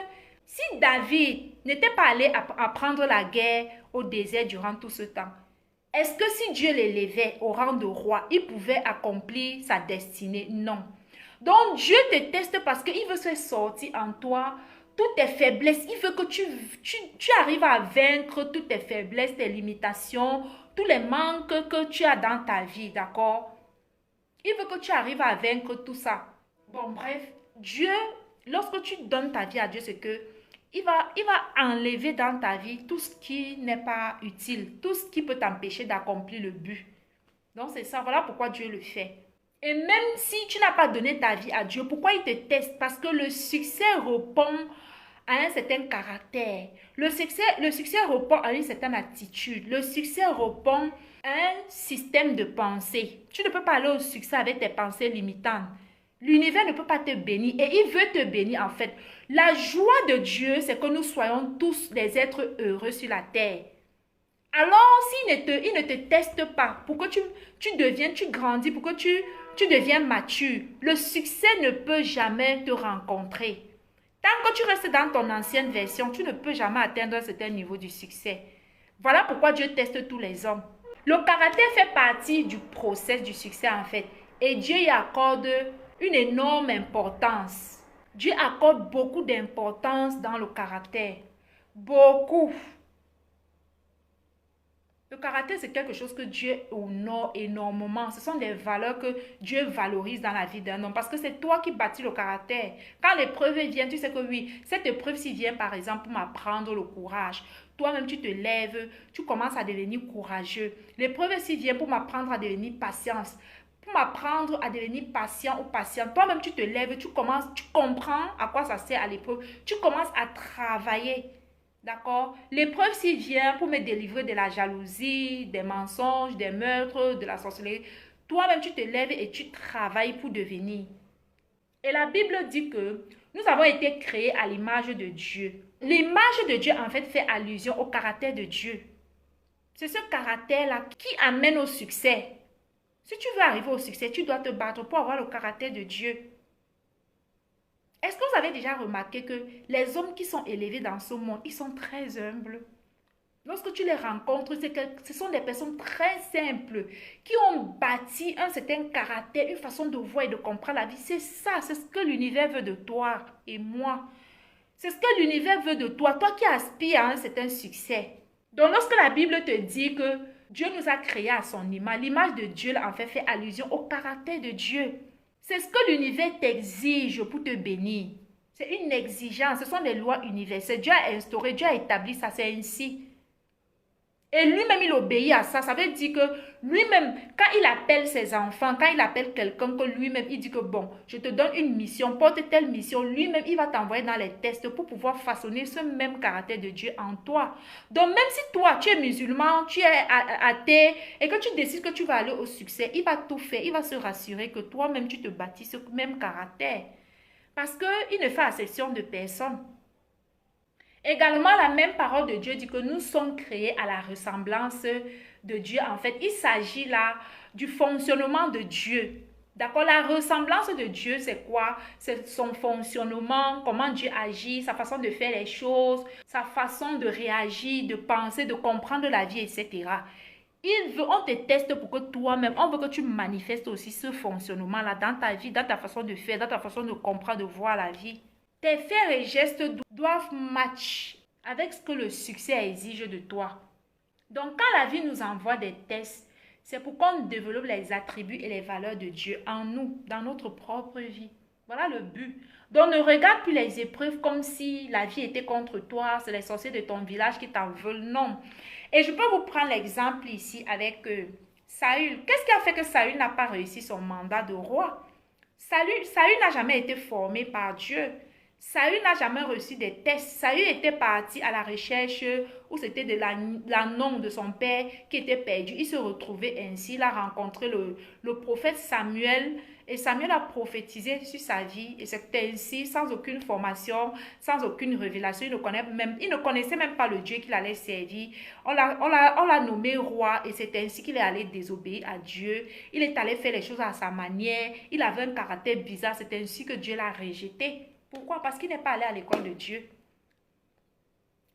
si David n'était pas allé apprendre la guerre au désert durant tout ce temps, est-ce que si Dieu l'élevait au rang de roi, il pouvait accomplir sa destinée? Non. Donc Dieu te teste parce qu'il veut se sortir en toi toutes tes faiblesses. Il veut que tu arrives à vaincre toutes tes faiblesses, tes limitations, tous les manques que tu as dans ta vie, d'accord? Il veut que tu arrives à vaincre tout ça. Bon, bref, Dieu, lorsque tu donnes ta vie à Dieu, c'est que il va enlever dans ta vie tout ce qui n'est pas utile, tout ce qui peut t'empêcher d'accomplir le but. Donc c'est ça, voilà pourquoi Dieu le fait. Et même si tu n'as pas donné ta vie à Dieu, pourquoi il te teste? Parce que le succès répond à un certain caractère. Le succès répond à une certaine attitude. Le succès répond à un système de pensée. Tu ne peux pas aller au succès avec tes pensées limitantes. L'univers ne peut pas te bénir et il veut te bénir en fait. La joie de Dieu, c'est que nous soyons tous des êtres heureux sur la terre. Alors, il ne te teste pas pour que tu grandis, pour que tu deviens mature. Le succès ne peut jamais te rencontrer. Tant que tu restes dans ton ancienne version, tu ne peux jamais atteindre un certain niveau du succès. Voilà pourquoi Dieu teste tous les hommes. Le caractère fait partie du processus du succès en fait. Et Dieu y accorde une énorme importance. Dieu accorde beaucoup d'importance dans le caractère. Beaucoup. Le caractère, c'est quelque chose que Dieu honore énormément. Ce sont des valeurs que Dieu valorise dans la vie d'un homme. Parce que c'est toi qui bâtis le caractère. Quand l'épreuve vient, tu sais que oui, cette épreuve-ci vient par exemple pour m'apprendre le courage. Toi-même, tu te lèves, tu commences à devenir courageux. L'épreuve-ci vient pour m'apprendre à devenir patience. Pour m'apprendre à devenir patient ou patient. Toi-même, tu te lèves, tu comprends à quoi ça sert à l'épreuve. Tu commences à travailler. D'accord? L'épreuve s'y vient pour me délivrer de la jalousie, des mensonges, des meurtres, de la sorcellerie. Toi-même, tu te lèves et tu travailles pour devenir. Et la Bible dit que nous avons été créés à l'image de Dieu. L'image de Dieu, en fait allusion au caractère de Dieu. C'est ce caractère-là qui amène au succès. Si tu veux arriver au succès, tu dois te battre pour avoir le caractère de Dieu. Est-ce que vous avez déjà remarqué que les hommes qui sont élevés dans ce monde, ils sont très humbles? Lorsque tu les rencontres, ce sont des personnes très simples qui ont bâti un certain caractère, une façon de voir et de comprendre la vie. C'est ça, c'est ce que l'univers veut de toi et moi. C'est ce que l'univers veut de toi, toi qui aspires à un certain succès. Donc lorsque la Bible te dit que Dieu nous a créés à son image, l'image de Dieu en fait allusion au caractère de Dieu. C'est ce que l'univers t'exige pour te bénir. C'est une exigence, ce sont des lois universelles. Dieu a instauré, Dieu a établi ça, c'est ainsi. Et lui-même, il obéit à ça. Ça veut dire que lui-même, quand il appelle ses enfants, quand il appelle quelqu'un que lui-même, il dit que bon, je te donne une mission, porte telle mission, lui-même, il va t'envoyer dans les tests pour pouvoir façonner ce même caractère de Dieu en toi. Donc, même si toi, tu es musulman, tu es athée, et que tu décides que tu vas aller au succès, il va tout faire, il va se rassurer que toi-même, tu te bâtis ce même caractère. Parce qu'il ne fait exception de personne. Également, la même parole de Dieu dit que nous sommes créés à la ressemblance de Dieu. En fait, il s'agit là du fonctionnement de Dieu. D'accord? La ressemblance de Dieu, c'est quoi? C'est son fonctionnement, comment Dieu agit, sa façon de faire les choses, sa façon de réagir, de penser, de comprendre la vie, etc. On te teste pour que toi-même, on veut que tu manifestes aussi ce fonctionnement-là dans ta vie, dans ta façon de faire, dans ta façon de comprendre, de voir la vie. Tes faits et gestes doivent matcher avec ce que le succès exige de toi. Donc, quand la vie nous envoie des tests, c'est pour qu'on développe les attributs et les valeurs de Dieu en nous, dans notre propre vie. Voilà le but. Donc, ne regarde plus les épreuves comme si la vie était contre toi, c'est les sorciers de ton village qui t'en veulent. Non. Et je peux vous prendre l'exemple ici avec Saül. Qu'est-ce qui a fait que Saül n'a pas réussi son mandat de roi? Saül n'a jamais été formé par Dieu. Saül n'a jamais reçu des tests. Saül était parti à la recherche où c'était de l'ânon de son père qui était perdu. Il se retrouvait ainsi. Il a rencontré le prophète Samuel et Samuel a prophétisé sur sa vie. Et c'était ainsi, sans aucune formation, sans aucune révélation. Il ne connaissait même pas le Dieu qu'il allait servir. On l'a nommé roi et c'est ainsi qu'il est allé désobéir à Dieu. Il est allé faire les choses à sa manière. Il avait un caractère bizarre. C'est ainsi que Dieu l'a rejeté. Pourquoi? Parce qu'il n'est pas allé à l'école de Dieu.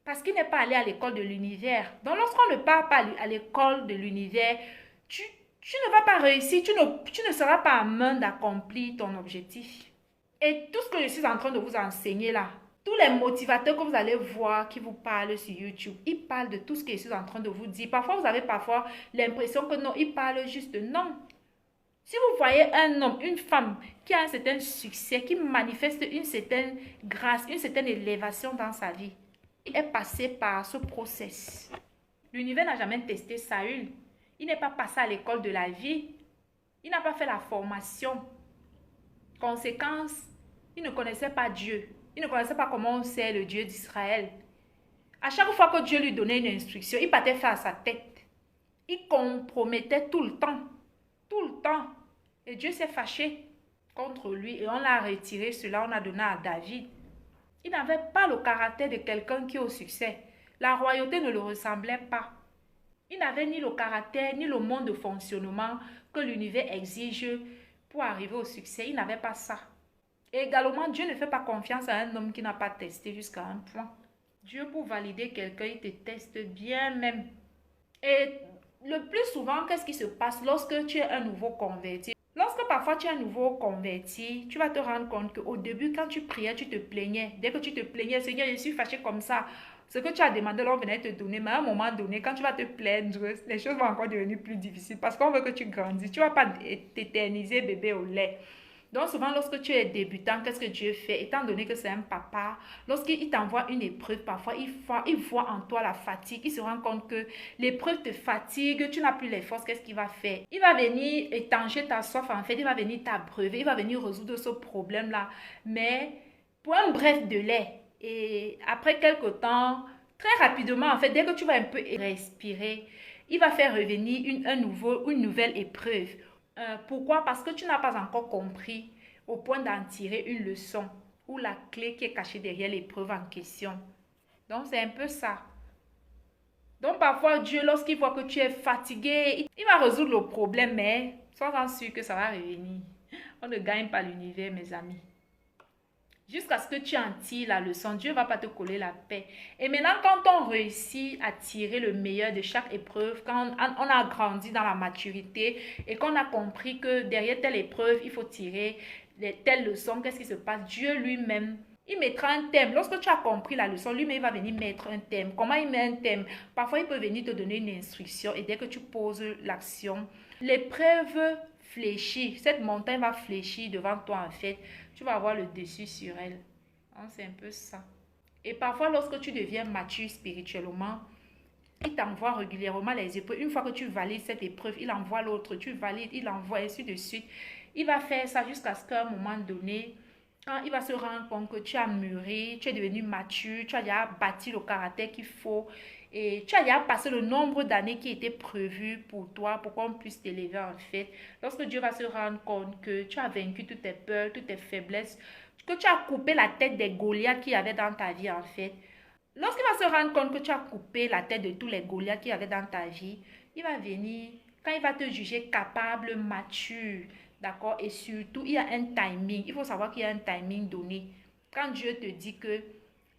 Parce qu'il n'est pas allé à l'école de l'univers. Donc, lorsqu'on ne part pas à l'école de l'univers, tu ne vas pas réussir, tu ne seras pas à main d'accomplir ton objectif. Et tout ce que je suis en train de vous enseigner là, tous les motivateurs que vous allez voir qui vous parlent sur YouTube, ils parlent de tout ce que je suis en train de vous dire. Parfois, vous avez l'impression que non, ils parlent juste de non. Si vous voyez un homme, une femme qui a un certain succès, qui manifeste une certaine grâce, une certaine élévation dans sa vie, il est passé par ce processus. L'univers n'a jamais testé Saül. Il n'est pas passé à l'école de la vie. Il n'a pas fait la formation. Conséquence, il ne connaissait pas Dieu. Il ne connaissait pas comment c'est le Dieu d'Israël. À chaque fois que Dieu lui donnait une instruction, il partait faire à sa tête. Il compromettait tout le temps. Tout le temps. Et Dieu s'est fâché contre lui et on l'a retiré. Cela, on a donné à David. Il n'avait pas le caractère de quelqu'un qui est au succès. La royauté ne le ressemblait pas. Il n'avait ni le caractère, ni le mode de fonctionnement que l'univers exige pour arriver au succès. Il n'avait pas ça. Et également, Dieu ne fait pas confiance à un homme qui n'a pas testé jusqu'à un point. Dieu, pour valider quelqu'un, il te teste bien même. Et le plus souvent, qu'est-ce qui se passe lorsque tu es un nouveau converti? Lorsque parfois tu es un nouveau converti, tu vas te rendre compte qu'au début, quand tu priais, tu te plaignais. Dès que tu te plaignais, Seigneur, je suis fâché comme ça. Ce que tu as demandé, l'on venait te donner. Mais à un moment donné, quand tu vas te plaindre, les choses vont encore devenir plus difficiles parce qu'on veut que tu grandisses. Tu ne vas pas t'éterniser bébé au lait. Donc souvent, lorsque tu es débutant, qu'est-ce que Dieu fait? Étant donné que c'est un papa, lorsqu'il t'envoie une épreuve, parfois, il voit en toi la fatigue. Il se rend compte que l'épreuve te fatigue, tu n'as plus les forces. Qu'est-ce qu'il va faire? Il va venir étancher ta soif, en fait. Il va venir t'abreuver, il va venir résoudre ce problème-là. Mais pour un bref délai. Et après quelques temps, très rapidement, en fait, dès que tu vas un peu respirer, il va faire revenir une nouvelle épreuve. Pourquoi? Parce que tu n'as pas encore compris au point d'en tirer une leçon ou la clé qui est cachée derrière l'épreuve en question. Donc, c'est un peu ça. Donc, parfois, Dieu, lorsqu'il voit que tu es fatigué, il va résoudre le problème, mais sois sûr que ça va revenir. On ne gagne pas l'univers, mes amis. Jusqu'à ce que tu en tires la leçon, Dieu ne va pas te coller la paix. Et maintenant, quand on réussit à tirer le meilleur de chaque épreuve, quand on a grandi dans la maturité et qu'on a compris que derrière telle épreuve, il faut tirer telle leçon, qu'est-ce qui se passe? Dieu lui-même, il mettra un thème. Lorsque tu as compris la leçon, lui-même, il va venir mettre un thème. Comment il met un thème? Parfois, il peut venir te donner une instruction et dès que tu poses l'action, l'épreuve fléchit. Cette montagne va fléchir devant toi, en fait. Tu vas avoir le dessus sur elle. C'est un peu ça. Et parfois, lorsque tu deviens mature spirituellement, il t'envoie régulièrement les épreuves. Une fois que tu valides cette épreuve, il envoie l'autre. Tu valides, il envoie, et ainsi de suite. Il va faire ça jusqu'à ce qu'à un moment donné, quand il va se rendre compte que tu as mûri, tu es devenu mature, tu as déjà bâti le caractère qu'il faut et tu as déjà passé le nombre d'années qui était prévu pour toi, pour qu'on puisse t'élever en fait. Lorsque Dieu va se rendre compte que tu as vaincu toutes tes peurs, toutes tes faiblesses, que tu as coupé la tête des Goliaths qu'il y avait dans ta vie en fait. Lorsqu'il va se rendre compte que tu as coupé la tête de tous les Goliaths qu'il y avait dans ta vie, il va venir, quand il va te juger capable, mature, d'accord? Et surtout, il y a un timing. Il faut savoir qu'il y a un timing donné. Quand Dieu te dit que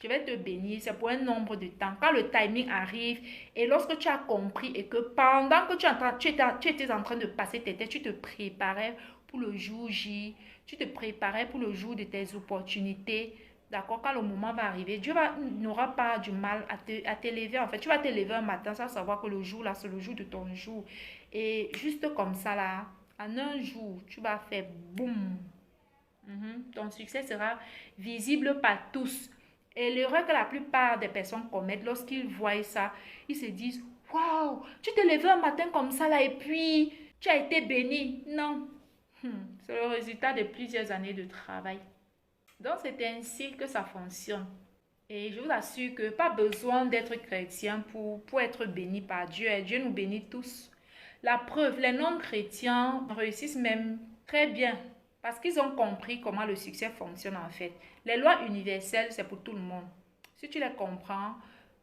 je vais te bénir, c'est pour un nombre de temps. Quand le timing arrive et lorsque tu as compris et que pendant que tu étais en train de passer tes têtes, tu te préparais pour le jour J, tu te préparais pour le jour de tes opportunités. D'accord, quand le moment va arriver, Dieu n'aura pas du mal à t'élever. En fait, tu vas t'élever un matin sans savoir que le jour là, c'est le jour de ton jour. Et juste comme ça là, en un jour, tu vas faire boum. Ton succès sera visible par tous. Et l'erreur que la plupart des personnes commettent lorsqu'ils voient ça, ils se disent, waouh, tu t'es levé un matin comme ça là et puis tu as été béni. Non, c'est le résultat de plusieurs années de travail. Donc, c'est ainsi que ça fonctionne. Et je vous assure que pas besoin d'être chrétien pour être béni par Dieu. Et Dieu nous bénit tous. La preuve, les non-chrétiens réussissent même très bien parce qu'ils ont compris comment le succès fonctionne en fait. Les lois universelles, c'est pour tout le monde. Si tu les comprends,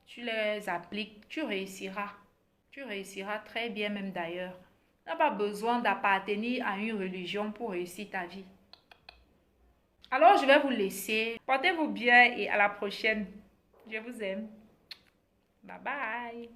tu les appliques, tu réussiras. Tu réussiras très bien même d'ailleurs. Tu n'as pas besoin d'appartenir à une religion pour réussir ta vie. Alors, je vais vous laisser. Portez-vous bien et à la prochaine. Je vous aime. Bye bye.